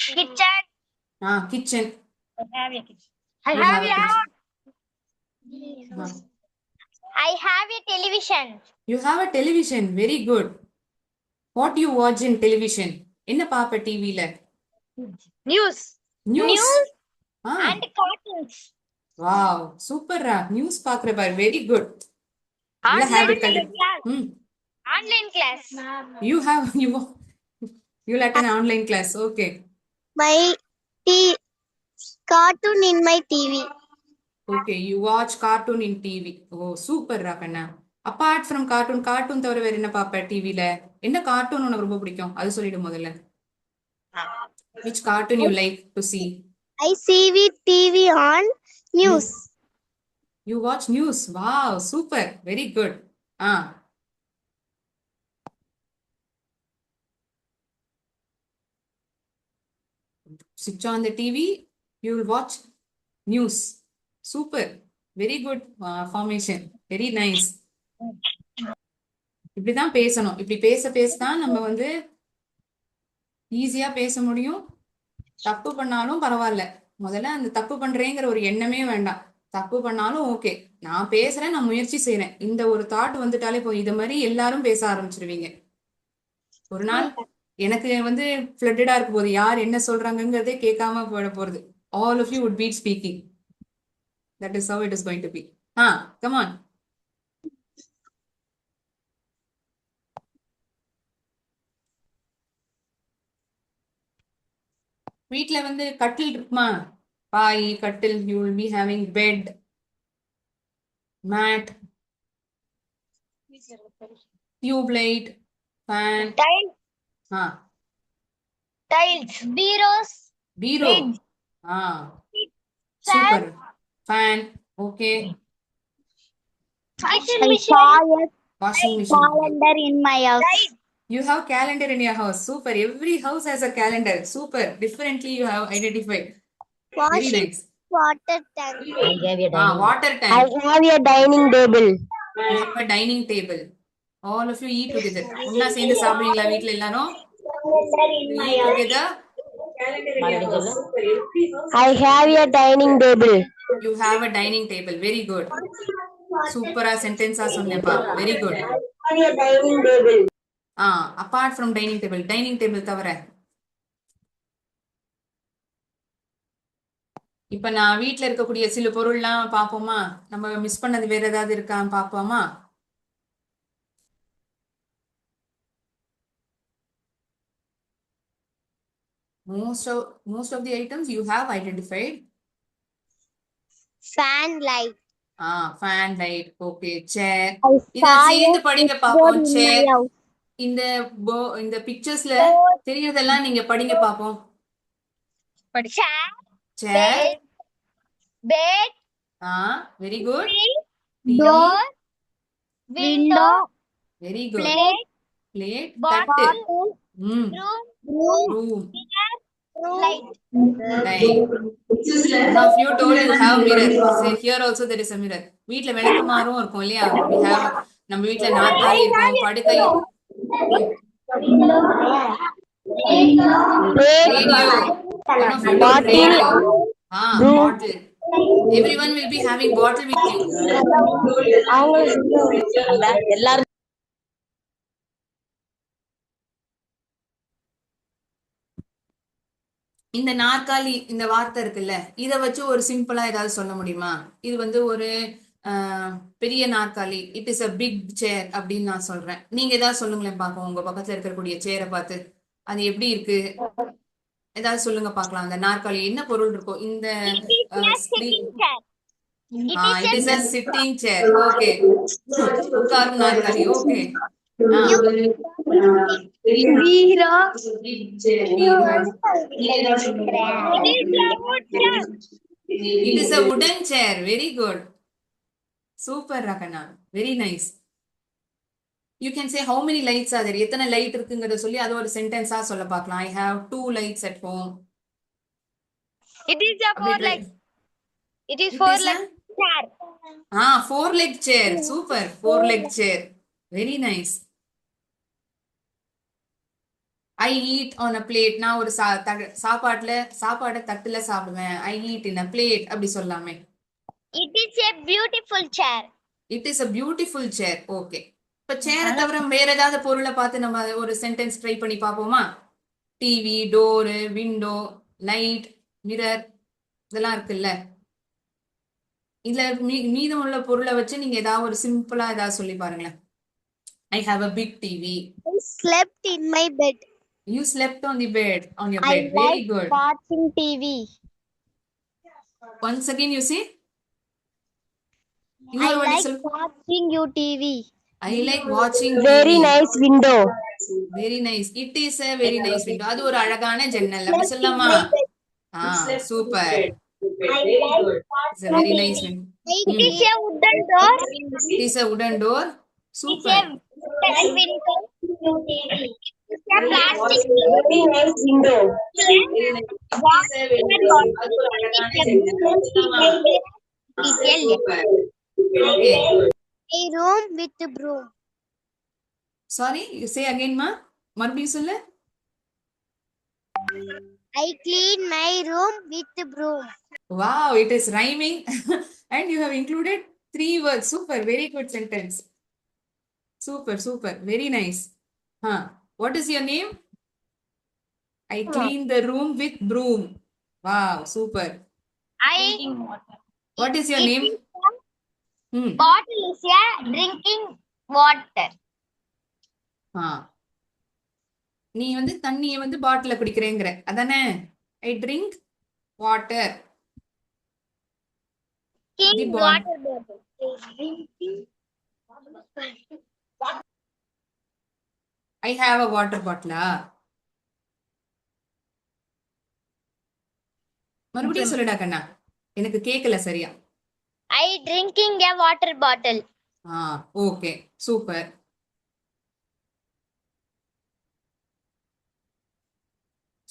Kitchen. Kitchen. I You have have a kitchen. I have a television. You have a television. Very good. What do you watch in television? என்ன பாப்ப டிவில? News. News. And cartoons. Wow, super ரா. நியூஸ் பாக்குற பாரு. Very good. நல்ல habit கண்டு. Online class. You like an online class. Okay. My cartoon in my TV. Okay, you watch cartoon in TV. Oh, super raw Kanna. Apart from cartoon தவிர வேற என்ன பாப்ப டிவில? என்ன கார்ட்டூன் உனக்கு ரொம்ப பிடிக்கும்? அது சொல்லிடு முதல்ல. Which cartoon you like to see? I see TV on news. You watch news. Wow, super. Very good. Switch on the TV. You will watch news. Super. Very good formation. Very nice. இப்படிதான் பேசணும். இப்படி பேசதான் நம்ம வந்து ஈஸியா பேச முடியும். தப்பு பண்ணாலும் பரவாயில்ல. முதல்ல அந்த தப்பு பண்றேங்கிற ஒரு எண்ணமே வேண்டாம். தப்பு பண்ணாலும் ஓகே, நான் பேசுறேன், நான் முயற்சி செய்யறேன், இந்த ஒரு தாட் வந்துட்டாலே போய் இத மாதிரி எல்லாரும் பேச ஆரம்பிச்சிருவீங்க. ஒரு நாள் எனக்கு வந்து ஃப்ளட்டடா இருக்க போது யார் என்ன சொல்றாங்கிறதே கேட்காம போட போறது. All of you would be speaking. That is how it is going to be. Come on. வீட்ல வந்து கட்டில் இருக்குமா? பாய், கட்டில். You will be having bed, mat, tube light, fan. Tiles. Bureaus. Bureau. Super. Fan. Okay. Washing machine. Washing machine. Calendar in my house. You have calendar in your house. Super. Every house has a calendar. Super. Differently you have identified. Very nice. Water tank. Water I tank. have a dining table. You have a dining table. All of you eat together. ஒண்ணா சேர்ந்து சாப்பிடுவீங்களா வீட்ல எல்லாரும்? Eat together. I have a dining table. You have a dining table. Very good. Super sentence சொன்னேப்பா. Very good. Apart from dining table தவிர இப்ப நான் வீட்ல இருக்கக்கூடிய சில பொருள்லாம் பாப்போமா? நம்ம மிஸ் பண்ணது வேற ஏதாவது இருக்கான்னு பாப்போமா? Most of the items you have identified. Fan light. Fan light. Okay. Chair. இத சேர்ந்து படிங்க பாப்போம். Chair. இந்த பிக்சர்ஸ்ல தெரியறதெல்லாம் நீங்க படிங்க பாப்போம். Chair. Bed. Very good. Door. Window. Very good. Plate. Bottle. Room. Light. One of you told you have mirror. So here also there is a mirror. வீட்ல விளக்குமாறும் இருக்கும் இல்லையா? We have நம்ம வீட்ல நாற்காலி இருக்கும், படுக்கை. Radio. One of you told radio. Bottle. Everyone will be having bottle with you. இந்த நாற்காலி இந்த வார்த்தை இருக்குல்ல, இத வச்சு ஒரு சிம்பிளா ஏதாவது சொல்ல முடியுமா? இது வந்து ஒரு பெரிய நாற்காலி, இட் இஸ் அ பிக் சேர் அப்படின்னு நான் சொல்றேன். நீங்க ஏதாவது சொல்லுங்களேன் பாப்போம், உங்க பக்கத்துல இருக்கக்கூடிய சேரை பார்த்து அது எப்படி இருக்கு, ஏதாவது சொல்லுங்க பார்க்கலாம். அந்த நாற்காலி என்ன பொருள் இருக்கும் இந்த It is it a is a sitting chair. Okay, உட்காரும் நாற்காலி. Okay. It is a wooden chair. Very good, super ரகனா, very nice. You can say how many lights are there, எத்தனை லைட் இருக்குங்கிறத சொல்லி அது ஒரு சென்டென்ஸா சொல்ல பார்க்கலாம். I have 2 lights at home. It is a அப்படி four try. leg. It is It four is leg a chair. 4 leg chair. Super, 4 leg chair. Very nice. I eat on a plate. நான் ஒரு சாப்பாடை தட்டுல சாப்பிடுவேன். I eat in a plate அப்படி சொல்லாமே. It is a beautiful chair. It is a beautiful chair. Okay. இப்ப சேரை தவிர வேற ஏதாவது பொருளை பார்த்து நம்ம ஒரு சென்டென்ஸ் ட்ரை பண்ணி பார்ப்போமா? TV, door, window, light, mirror, இதெல்லாம் இருக்குல்ல. இதுல மீதம் உள்ள பொருளை வச்சு நீங்க ஏதாவது ஒரு சிம்பிளா ஏதாவது சொல்லி பாருங்களேன். I have a big TV. I slept in my bed. You slept on your bed. I Very like good. watching TV. Once again you say. I like watching you TV. I like watching Very TV. nice window. Very nice. It is a very nice window. அது ஒரு அழகான ஜன்னல் அப்படி சொல்லலாமா? Super. It's a very nice window. It is a wooden door. It is a wooden door. Super. It's a window. It's a plastic Very nice window. Okay. A room with broom. Sorry, you say again ma. மறுபடியும் சொல்லு. I clean my room with broom. Wow, it is rhyming and you have included 3 words. Super, very good sentence. Super, very nice. What is your name? I clean the room with broom. Wow, super. What is your name? Bottle is a drinking water. நீ வந்து தண்ணியை வந்து பாட்டில குடிக்கிறேங்கிற அதானே? I drink water. King water bottle. I have a water bottle. மறுபடியும் சொல்லுடா கண்ணா, எனக்கு கேட்கல சரியா. I drinking a water bottle. Okay, super.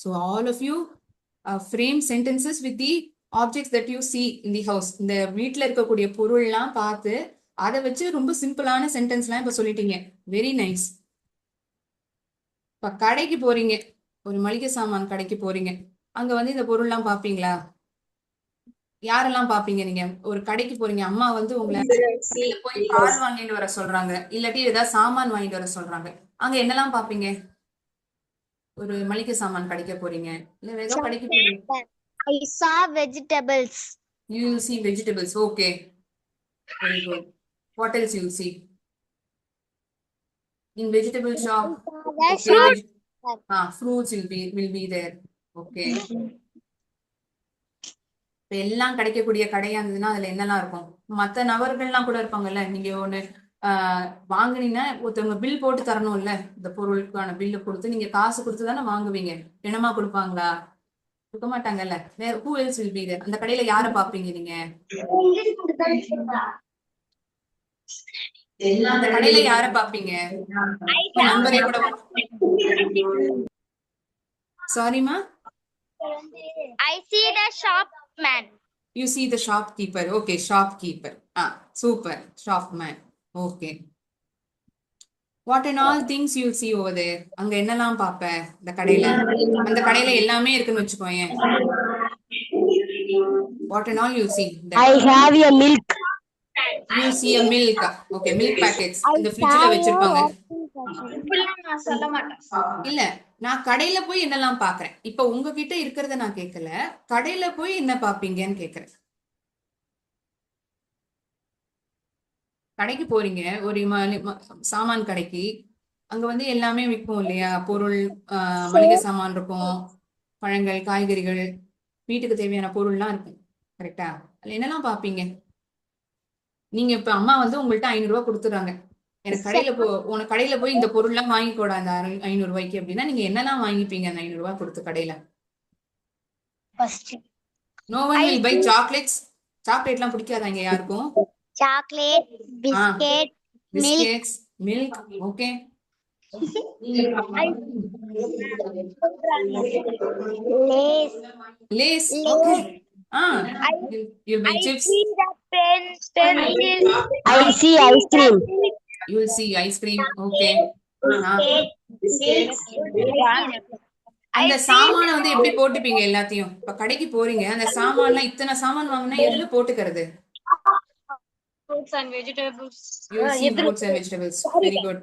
So all of you frame sentences with the objects that you see in the house. இந்த வீட்ல இருக்கக்கூடிய பொருள்லாம் பார்த்து அதை வச்சு ரொம்ப சிம்பிளான சென்டென்ஸ்லாம் இப்ப சொல்லிட்டீங்க. Very nice. இப்ப கடைக்கு போறீங்க, ஒரு மளிகை சாமான் கடைக்கு போறீங்க, அங்க வந்து இந்த பொருள்லாம் பாப்பீங்களா? யாரெல்லாம் பாப்பீங்க? நீங்க ஒரு கடைக்கு போறீங்க, அம்மா வந்து உங்களை போய் பால் வாங்கிட்டு வர சொல்றாங்க, இல்லாட்டி ஏதாவது சாமான் வாங்கிட்டு வர சொல்றாங்க, அங்க என்னெல்லாம் பாப்பீங்க? ஒரு மளிகை சாமான் கடைக்கு போறீங்க, இல்ல ஏதோ கடைக்கு போறீங்க. I saw vegetables. You will see vegetables. Okay, very good. What else you will see in vegetable shop? Okay. Fruits will be there. Okay. இப்ப எல்லாம் கிடைக்கக்கூடிய கடையா இருந்ததுன்னா அதுல என்னெல்லாம் இருக்கும்? மத்த நபர்கள்லாம் கூட இருப்பாங்கல்ல. நீங்க ஒண்ணு வாங்குனீங்கன்னா ஒருத்தவங்க பில் போட்டு தரணும்ல, இந்த பொருளுக்கான பில்லு கொடுத்து நீங்க காசு கொடுத்து தானே வாங்குவீங்க. பணமா கொடுப்பாங்களா? கொடுக்க மாட்டாங்கல்ல. வேற who else will be there? அந்த கடையில யாரை பாப்பீங்க நீங்க? அந்த கடையில யாரை பாப்பீங்க? நண்பரே கூட. சாரிமா. I see the shopman. You see the shopkeeper. Okay, shopkeeper. Super. Shopman. Okay. What and all things you'll see over there? அங்க என்னெல்லாம் பாப்ப இந்த கடையில? அந்த கடையில எல்லாமே இருக்குன்னு வச்சுக்கோயேன். What and all you see? I have a milk. You see a milk. Okay, milk packets. இந்த ஃப்ரிட்ஜ்ல வச்சிருப்பாங்க. இல்ல, நான் கடையில போய் என்னெல்லாம் பாக்குறேன். இப்ப உங்ககிட்ட இருக்கிறத நான் கேட்கல, கடையில போய் என்ன பாப்பீங்கன்னு கேக்குறேன். கடைக்கு போறீங்க, ஒரு சாமான் கடைக்கு. அங்க வந்து எல்லாமே விற்கும் இல்லையா? பொருள், மளிகை சாமான் இருக்கும், பழங்கள், காய்கறிகள், வீட்டுக்கு தேவையான பொருள்லாம் இருக்கும். கரெக்டா? அதுல என்னெல்லாம் பார்ப்பீங்க? நீங்க இப்ப அம்மா வந்து உங்கள்ட்ட 500 ரூபாய் குடுத்துறாங்க. எனக்கு உனக்கு கடையில போய் இந்த பொருள்லாம் வாங்கிக்கோடா அந்த 500 ரூபாய்க்கு அப்படின்னா, நீங்க என்னெல்லாம் வாங்கிப்பீங்க அந்த 500 ரூபாய் குடுத்து கடையில? First, no one will ice buy cream, chocolates. சாக்லேட்லாம் பிடிக்காதா இங்க யாருக்கும்? chocolate, ah, biscuit, milk, biscuits, milk. Okay. ice, lace, Lay's. Okay. Ah, ice, you buy I chips. see the pencil, I see ice cream. You will see ice cream. Okay. Ah, அந்த I see சாமான வந்து எப்படி போட்டுப்பீங்க எல்லாத்தையும்? இப்ப கடைக்கு போறீங்க, அந்த சாமான்லாம் இத்தனை சாமான் வாங்கினா எதுல போட்டுக்கிறது? fruits and vegetables. You will see fruits and vegetables. Very good.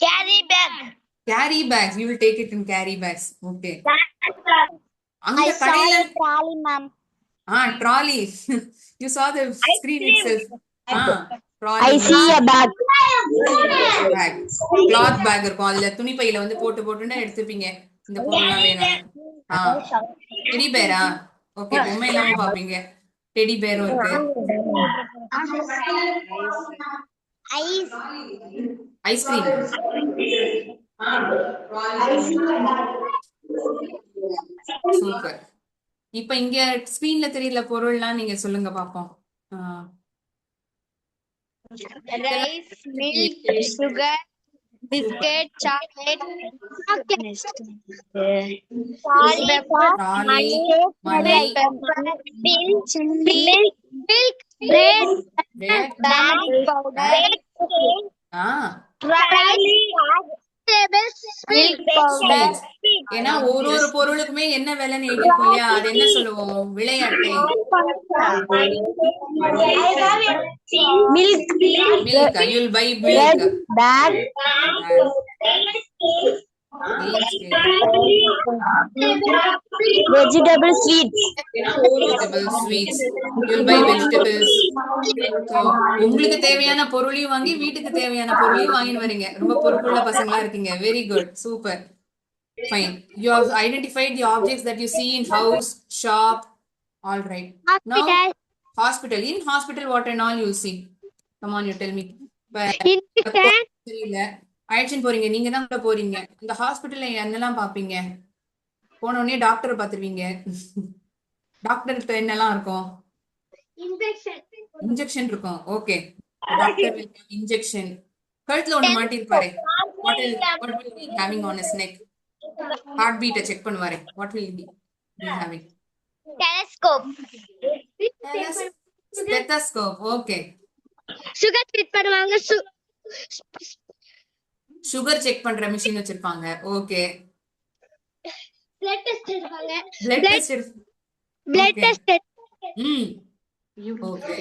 carry bag. Carry bags. You will take it in carry bags. Okay. I அங்க saw கடையில a trolley, ma'am. Trolley. You saw the screen itself. I trolley. see a bag. Bag, cloth bag இருக்கும். அதுல துணி பையில வந்து போட்டு போட்டுன்னு எடுத்துப்பீங்க. இந்த பொருள்லாம் வேணும். டெடி பேரா? ஓகே. பொம்மை எல்லாமும் பாப்பீங்க. டெடி பேரும் இருக்கு. Ice, ice cream. சூப்பர். இப்ப இங்க ஸ்கிரீன்ல தெரியல பொருள்லாம் நீங்க சொல்லுங்க பாப்போம். rice, milk, sugar, biscuit, chocolate, trolley, money, milk, bread, bread. bag, powder, ஆ, trolley, vegetables, milk powder. ஏன்னா ஒரு ஒரு பொருளுக்குமே என்ன விலைன்னு எழுதிருக்கும் இல்லையா? அது என்ன சொல்லுவோம்? விலை அட்டை. Milk. Milk. You'll buy Bread. Milk. Bag. Vegetable sweets. Vegetable sweets. You'll buy vegetables. உங்களுக்கு தேவையான பொருளையும் வாங்கி வீட்டுக்கு தேவையான பொருளையும் வாங்கின்னு வரீங்க. ரொம்ப பொறுப்புள்ள பசங்களா இருக்கீங்க. Very good. Super. Fine. You have identified the objects that you see in house, shop. All right. Now, hospital. In hospital, what and all you see? Come on, you tell me. தெரியல. அழைச்சின்னு போறீங்க. நீங்க தான் உள்ள போறீங்க. இந்த ஹாஸ்பிட்டல்ல என்னெல்லாம் பாப்பீங்க? போன உடனே டாக்டரை பாத்துருவீங்க. டாக்டர்கிட்ட என்னெல்லாம் இருக்கும்? இன்ஜெக்ஷன் இருக்கும். ஓகே. Doctor injection. கழுத்துல ஒண்ணு மாட்டிருப்பாரு. What will be having on his neck? Heart பீட்டை செக் பண்ணுவாரு. What will be having? Telescope. Stethoscope. Okay. Sugar check பண்ணுவாங்க. சுகர் செக் பண்ற மிஷின் வச்சிருப்பாங்க. ஓகே. Blood test எடுப்பாங்க. Blood test. Blood test. Okay.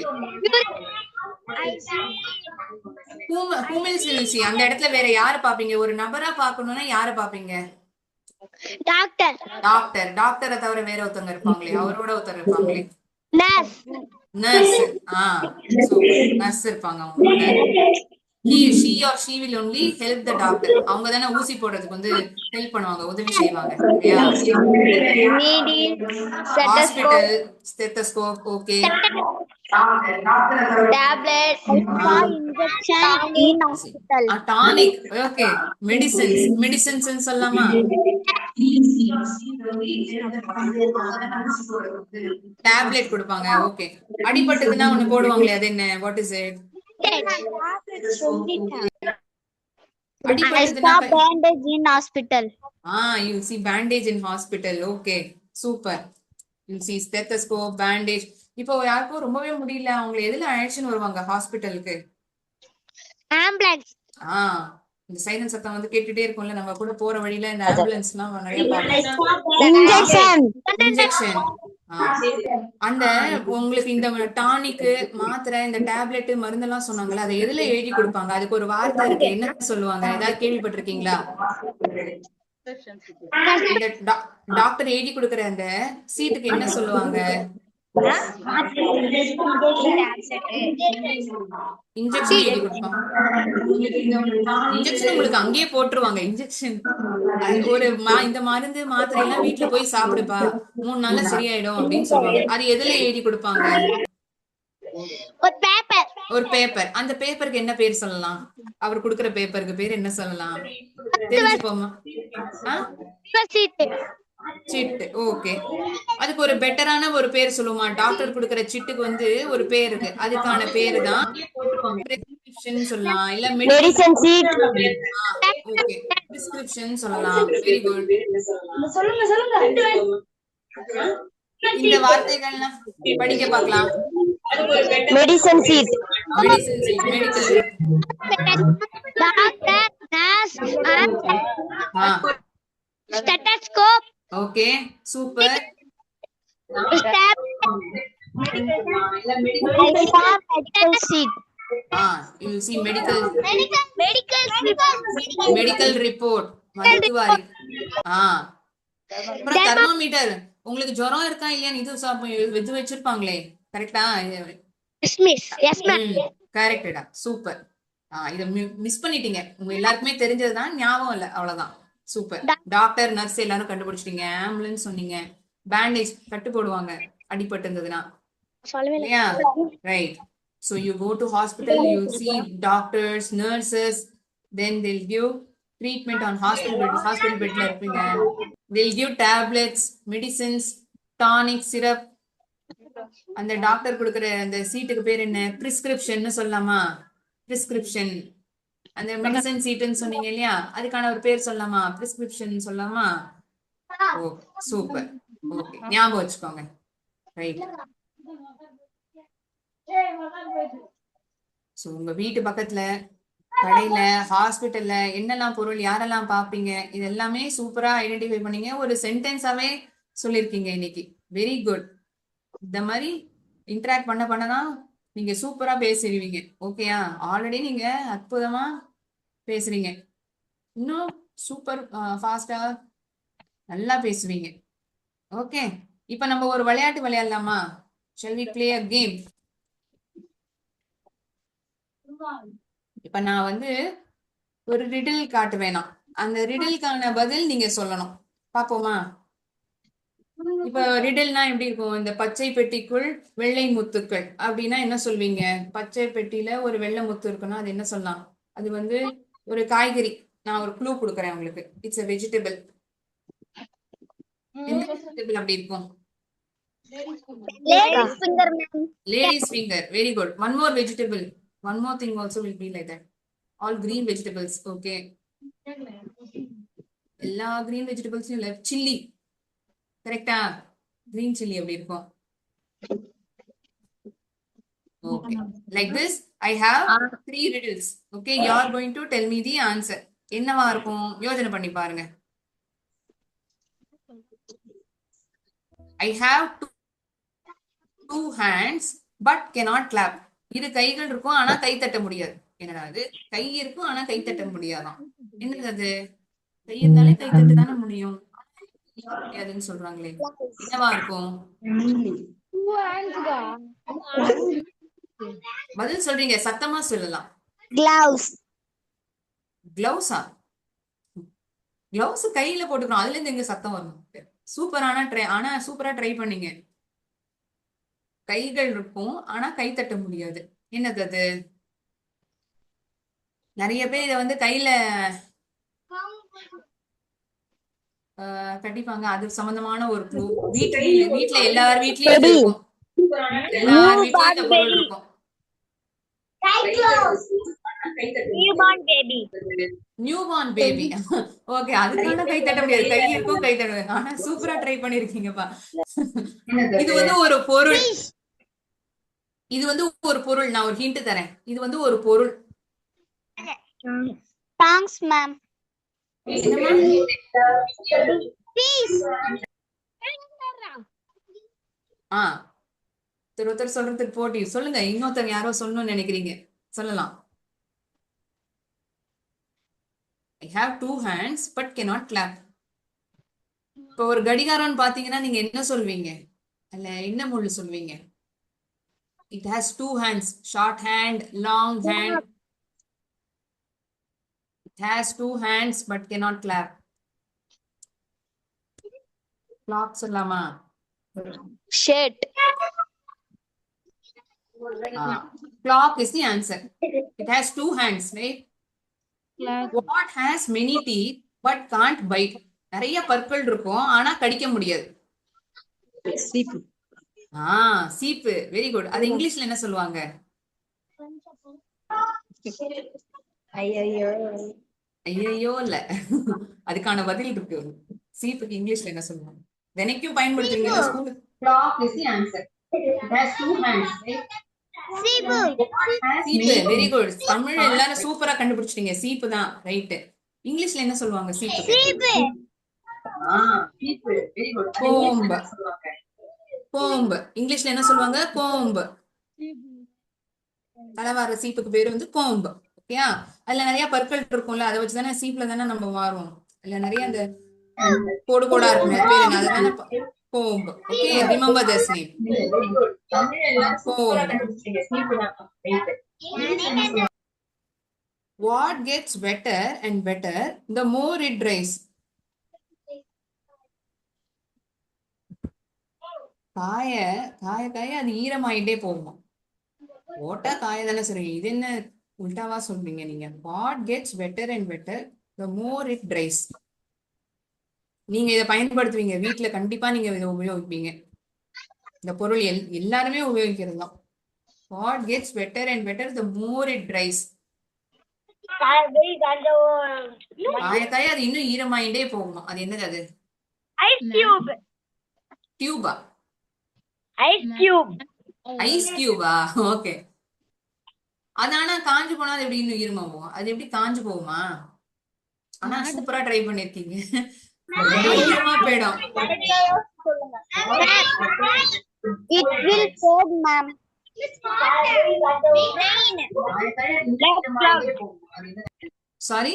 அந்த இடத்துல வேற யாரை பாப்பீங்க? ஒரு நபரா பாக்கணும்னா யாரை பாப்பீங்க? டாக்டர். டாக்டரை தவிர வேற ஒருத்தவங்க இருப்பாங்களே, அவரோட ஒருத்தர் இருப்பாங்களே. நர்ஸ். சூப்பர். நர்ஸ் இருப்பாங்க. அவங்களோட she or she will only help the doctor. அவங்க தானே ஊசி போடுறதுக்கு வந்து ஹெல்ப் பண்ணுவாங்க, உதவி செய்வாங்க. Hospital, stethoscope. Okay. Tablet, injection in hospital. Tonic. Okay. Medicines சொல்லலாமா? டேப்லெட் கொடுப்பாங்க. ஓகே. அடிபட்டதுன்னா ஒண்ணு போடுவாங்களே, அது என்ன? What is it? I saw bandage in hospital. You see bandage in hospital. Okay, super. You see stethoscope, bandage. இப்போ யாருக்கும் ரொம்பவே முடியல, அவங்க எதுல அழைச்சின்னு வருவாங்க ஹாஸ்பிட்டலுக்கு? Ambulance. இந்த சைரன் சத்தம் வந்து கேட்டுட்டே இருக்கும்ல, நம்ம கூட போற வழியில இந்த ஆம்புலன்ஸ்லாம் நிறைய பார்ப்போம். இன்ஜெக்ஷன். அந்த உங்களுக்கு இந்த டானிக்கு, மாத்திரை, இந்த டேப்லெட், மருந்தெல்லாம் சொன்னாங்கல்ல, அதை எதுல எழுதி கொடுப்பாங்க? அதுக்கு ஒரு வார்த்தை இருக்கு. என்ன சொல்லுவாங்க? ஏதாவது கேள்விப்பட்டிருக்கீங்களா? இந்த டாக்டர் எழுதி கொடுக்கற அந்த சீட்டுக்கு என்ன சொல்லுவாங்க? இன்ஜெக்ஷன் எழுதி கொடுப்பாங்க. இன்ஜெக்ஷன் உங்களுக்கு அங்கேயே போட்டுருவாங்க. இன்ஜெக்ஷன் இந்த மருந்து மாத்திரை எல்லாம் வீட்டுல போய் சாப்பிடுப்பா, 3 நாள்ல சரியாயிடும் அப்படின்னு சொல்லுவாங்க. அது எதுல எழுதி கொடுப்பாங்க? ஒரு பேப்பர். ஒரு பேப்பர். அந்த பேப்பருக்கு என்ன பேர் சொல்லலாம்? அவர் கொடுக்கிற பேப்பருக்கு பேர் என்ன சொல்லலாம்? தெரிஞ்சுப்போமா? சிட்டு. ஓகே. அதுக்கு ஒரு பெட்டரான ஒரு பேர் சொல்லுமா? டாக்டர் கொடுக்கிற சிட்டுக்கு வந்து ஒரு பேர் இருக்கு. அதுக்கான பேரு தான் பிரிஸ்கிரிப்ஷன் சொல்லலாம், இல்ல Medicine sheet. ஓகே, பிரிஸ்கிரிப்ஷன் சொல்லலாம். Very good. இந்த வார்த்தைகள்லாம் படிக்க பார்க்கலாம். Medicine sheet. Medicine sheet, medical. Doctor, nurse, stethoscope, okay, super. medical sheet. You will see medical medical medical report, மருத்துவாரி. அப்புறம் தெர்மோமீட்டர். உங்களுக்கு ஜுரம் இருக்கா இல்லையான்னு இது வச்சிருப்பாங்களே, கரெக்டா? yes ma'am. கரெக்டா, சூப்பர். இத மிஸ் பண்ணிட்டீங்க. உங்க எல்லாருக்குமே தெரிஞ்சதுதான், ஞாபகம் இல்ல, அவ்வளவுதான். சூப்பர். டாக்டர், நர்ஸ் எல்லாரும் கண்டுபிடிச்சிட்டீங்க. ஆம்புலன்ஸ் சொன்னீங்க. பேண்டேஜ், கட்டு போடுவாங்க அடிபட்டு இருந்ததுன்னா, இல்லையா? Right. So you go to hospital, you see doctors, nurses, then they'll give treatment on hospital bedல இருப்பீங்க. They'll give tablets, medicines, tonic, syrup. அந்த டாக்டர் கொடுக்கிற அந்த சீட்டுக்கு பேர் என்ன? பிரிஸ்கிரிப்ஷன் சொல்லலாமா? பிரிஸ்கிரிப்ஷன். அந்த மெடிசன் சீட்டுன்னு சொன்னீங்க இல்லையா, அதுக்கான ஒரு பேர் சொல்லலாமா? பிரிஸ்கிரிப்ஷன் சொல்லலாமா? ஓ, சூப்பர். ஓகே, ஞாபகம் வச்சுக்கோங்க. ரைட். சோ உங்க வீட்டு பக்கத்துல, கடையில, ஹாஸ்பிட்டல்ல என்னெல்லாம் பொருள் யாரெல்லாம் பாப்பீங்க, இது எல்லாமே சூப்பரா ஐடென்டிஃபை பண்ணீங்க. ஒரு சென்டென்ஸாவே சொல்லிருக்கீங்க இன்னைக்கு. Very good. இந்த மாதிரி இன்டராக்ட் பண்ணதான் நீங்க சூப்பரா பேசிடுவீங்க. ஓகேயா? ஆல்ரெடி நீங்க அற்புதமா பேசுறீங்க. இன்னும் சூப்பர் ஃபாஸ்டா நல்லா பேசுவீங்க. ஓகே, இப்ப நம்ம ஒரு விளையாட்டு விளையாடலாமா? Shall we play a game? இப்ப நான் வந்து ஒரு ரிடில் காட்டுவேனா, அந்த ரிடிலுக்கான பதில் நீங்க சொல்லணும். பாப்போமா? இப்ப ரிடில்னா எப்படி இருக்கும்? இந்த பச்சை பெட்டிக்குள் வெள்ளை முத்துக்கள் அப்படின்னா என்ன சொல்வீங்க? பச்சை பெட்டியில ஒரு வெள்ளை முத்து இருக்குன்னா அது என்ன சொல்லலாம்? அது வந்து ஒரு காய்கறி. நான் ஒரு க்ளூ கொடுக்குறேன் உங்களுக்கு. It's a vegetable. எந்த வெஜிடபிள் அப்படி இருக்கும்? ladies finger ma'am. Lady's finger. Very good. One more vegetable. One more thing also will be like that. All green vegetables. Okay. எல்லா green vegetables இல்ல. Chilli. கரெக்டா? Green chilli அப்படி இருக்கும். Okay. Like this, I have 3 riddles. Okay. You are going to tell me the answer. என்னவா இருக்கும்? யோசனை பண்ணி பாருங்க. I have two hands but cannot clap. இரு கைகள் இருக்கும் ஆனா கை தட்ட முடியாது. என்னடா அது? கை இருக்கும் ஆனா கை தட்ட முடியாதாம். என்னது அது? கை இருந்தாலே கை தட்ட தானே முடியும். முடியாதுன்னு சொல்றாங்களே, என்னவா இருக்கும்? பதில் சொல்றீங்க, சத்தமா சொல்லலாம். gloves. கிளவுஸா? கிளவுஸ் கையில போட்டுக்கணும், அதுல இருந்து எங்க சத்தம் வரும்? சூப்பரா ட்ரை பண்ணீங்க. கைகள் இருக்கும் ஆனா கை தட்ட முடியாது. என்னது அது? நிறைய பேர் இதை வந்து கையில கட்டிப்பாங்க. அது சம்பந்தமான ஒரு க்ளூ. வீட்டுல எல்லார் வீட்லயும் இது இருக்கும். எல்லார் வீட்லயும் இந்த பொருள் இருக்கும். Newborn baby. ஓகே, அதுக்கான கை தட்ட முடியாது. கை இருக்கும், கை தட்ட முடியாது. ஆனா சூப்பரா ட்ரை பண்ணிருக்கீங்கப்பா. இது வந்து ஒரு பொருள். இது வந்து ஒரு பொருள். நான் ஒரு ஹிண்ட் தரேன். இது வந்து ஒரு பொருள். thanks ma'am. ஒருத்தர் சொல்றதுக்கு போட்டி. சொல்லுங்க, இன்னொருத்தர் யாரோ சொல்லணும்னு நினைக்கிறீங்க, சொல்லலாம். I have 2 hands but cannot clap. இப்போ ஒரு கடிகாரம்னு பாத்தீங்கன்னா நீங்க என்ன சொல்வீங்க? அல்ல என்ன முள்ளு சொல்வீங்க? It has two hands, short hand, long hand. It has two hands but cannot clap. Clock சொல்லலாமா? Shirt. Clock is the answer. It has two hands, right? What has many teeth but can't bite? நிறைய பற்கள் இருக்கும் ஆனா கடிக்க முடியாது. சீப்பு. Very good. அது இங்கிலீஷ்ல என்ன சொல்லுவாங்க? ஐயோ இல்ல. அதுக்கான பதில் இருக்கு. சீப்புக்கு இங்கிலீஷ்ல என்ன சொல்லுவாங்க? தினைக்கும் பயன்படுத்துவீங்க school. Clock is the answer. It has two hands, right? சீப்பு. சீப்பு. Very good. தமிழ் எல்லாரும் சூப்பரா கண்டுபிடிச்சிட்டீங்க. சீப்பு தான் ரைட். இங்கிலீஷ்ல என்ன சொல்லுவாங்க சீப்புக்கு? சீப்பு. சீப்பு. Very good. கோம்பு. கோம்பு. இங்கிலீஷ்ல என்ன சொல்லுவாங்க? கோம்பு. தலைவார சீப்புக்கு பேரு வந்து கோம்பு. ஓகேயா? அதுல நிறைய பற்கள் இருக்கும்ல, அதை வச்சுதானே சீப்ல தானே நம்ம வாருவோம். அதுல நிறைய அந்த கோடு கோடா இருக்கும் பேரு, அதுதானே comb. Okay, remember this name. What gets better and better the more it dries? காய காய காய அது ஈரமாயிட்டே போகுமா? ஓட்டா காய தானே சரி. இது என்ன உல்டாவா சொல்றீங்க நீங்க? What gets better and better the more it dries? நீங்க இதை பயன்படுத்துவீங்க வீட்டுல, கண்டிப்பா நீங்க இதை உபயோகிப்பீங்க. இந்த பொருள் எல்லாருமே உபயோகிக்கிறது தான். What gets better and better the more it dries? காய காய அது இன்னும் ஈரமாயிட்டே போகுமா? அது என்னது? அது ஐஸ் கியூப். டியூபா? Ice cube. ஐஸ் கியூபா? ஓகே. அது ஆனா காஞ்சு போனா அது எப்படி இன்னும் ஈரமாகும்? அது எப்படி காஞ்சு போகுமா? ஆனா சூப்பரா ட்ரை பண்ணிருக்கீங்க. ஈரமா போயிடும். It will fade, ma'am. Sorry,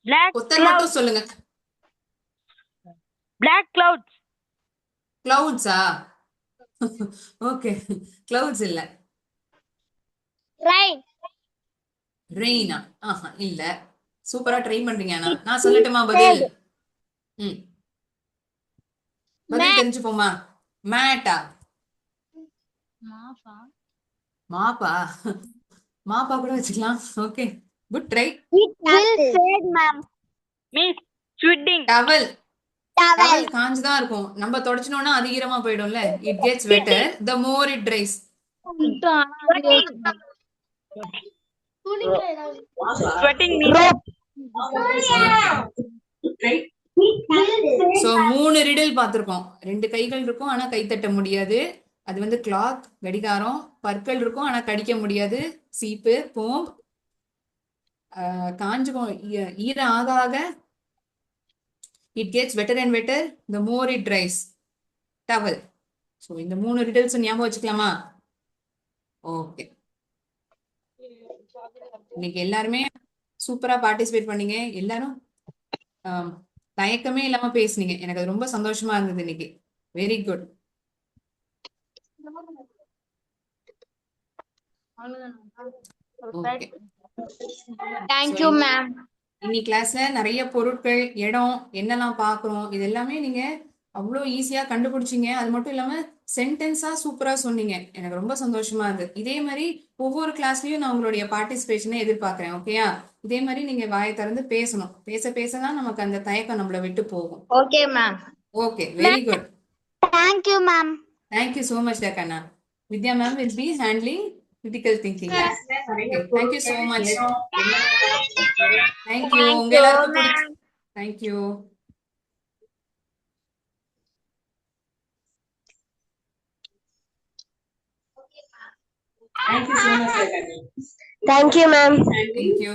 Black ஒத்தர் மட்டும் சொல்லுங்க. Black clouds. கிளவுட்ஸா? ஓகே, கிளவுட்ஸ் இல்ல. Rain. ரெயினா? இல்ல. சூப்பரா ட்ரை பண்றீங்க. நான் சொல்லட்டுமா பதில்? பதில் தெரிஞ்சுப்போமா? மேட்டா? மாப்பா? மாப்பா கூட வச்சுக்கலாம். Okay, good try. It will fade, ma'am. Means sweating. Towel. Towel காஞ்சுதான் இருக்கும். நம்ம தொடச்சினோம்னா அது ஈரமா போயிடும்ல. It gets wetter the more it dries. Sweating means. So 3 riddle பார்த்திருக்கோம். 2 கைகள் இருக்கும் ஆனா கை தட்ட முடியாது. அது வந்து கிளாக், கடிகாரம். பற்கள் இருக்கும் ஆனா கடிக்க முடியாது, சீப்பு, போம். காஞ்சு ஈரம் ஆக ஆக it gets wetter and wetter the more it dries. Towel. So இந்த 3 ரிடில்ஸ் ஞாபகம் வச்சுக்கலாமா? ஓகே, இன்னைக்கு எல்லாருமே சூப்பரா பார்ட்டிசிபேட் பண்ணீங்க. எல்லாரும் தயக்கமே இல்லாம பேசுனீங்க. எனக்கு அது ரொம்ப சந்தோஷமா இருந்தது இன்னைக்கு. Very good. Okay, Thank you, ma'am. இன்னைக்கு கிளாஸ்ல நிறைய பொருட்கள், இடம் என்னெல்லாம் பாக்குறோம், இது எல்லாமே நீங்க அவ்வளோ ஈஸியா கண்டுபிடிச்சீங்க. அது மட்டும் இல்லாம சென்டென்ஸா சூப்பரா சொன்னீங்க. எனக்கு ரொம்ப சந்தோஷமா இருந்தது. இதே மாதிரி ஒவ்வொரு கிளாஸ்லயும் நான் உங்களுடைய பார்ட்டிசிபேஷனை எதிர்பார்க்கிறேன். ஓகேயா? இதே மாதிரி நீங்க வாயை திறந்து பேசணும். பேச பேசதான் நமக்கு அந்த தயக்கம் நம்மளை விட்டு போகும். Okay, ma'am. Okay, very good. Thank you, ma'am. Thank you so much, Dakana. Vidya ma'am will be handling critical thinking. Okay, thank you so much. Thank you. உங்க எல்லாருக்கும் thank you. Thank you, ma'am. Thank you.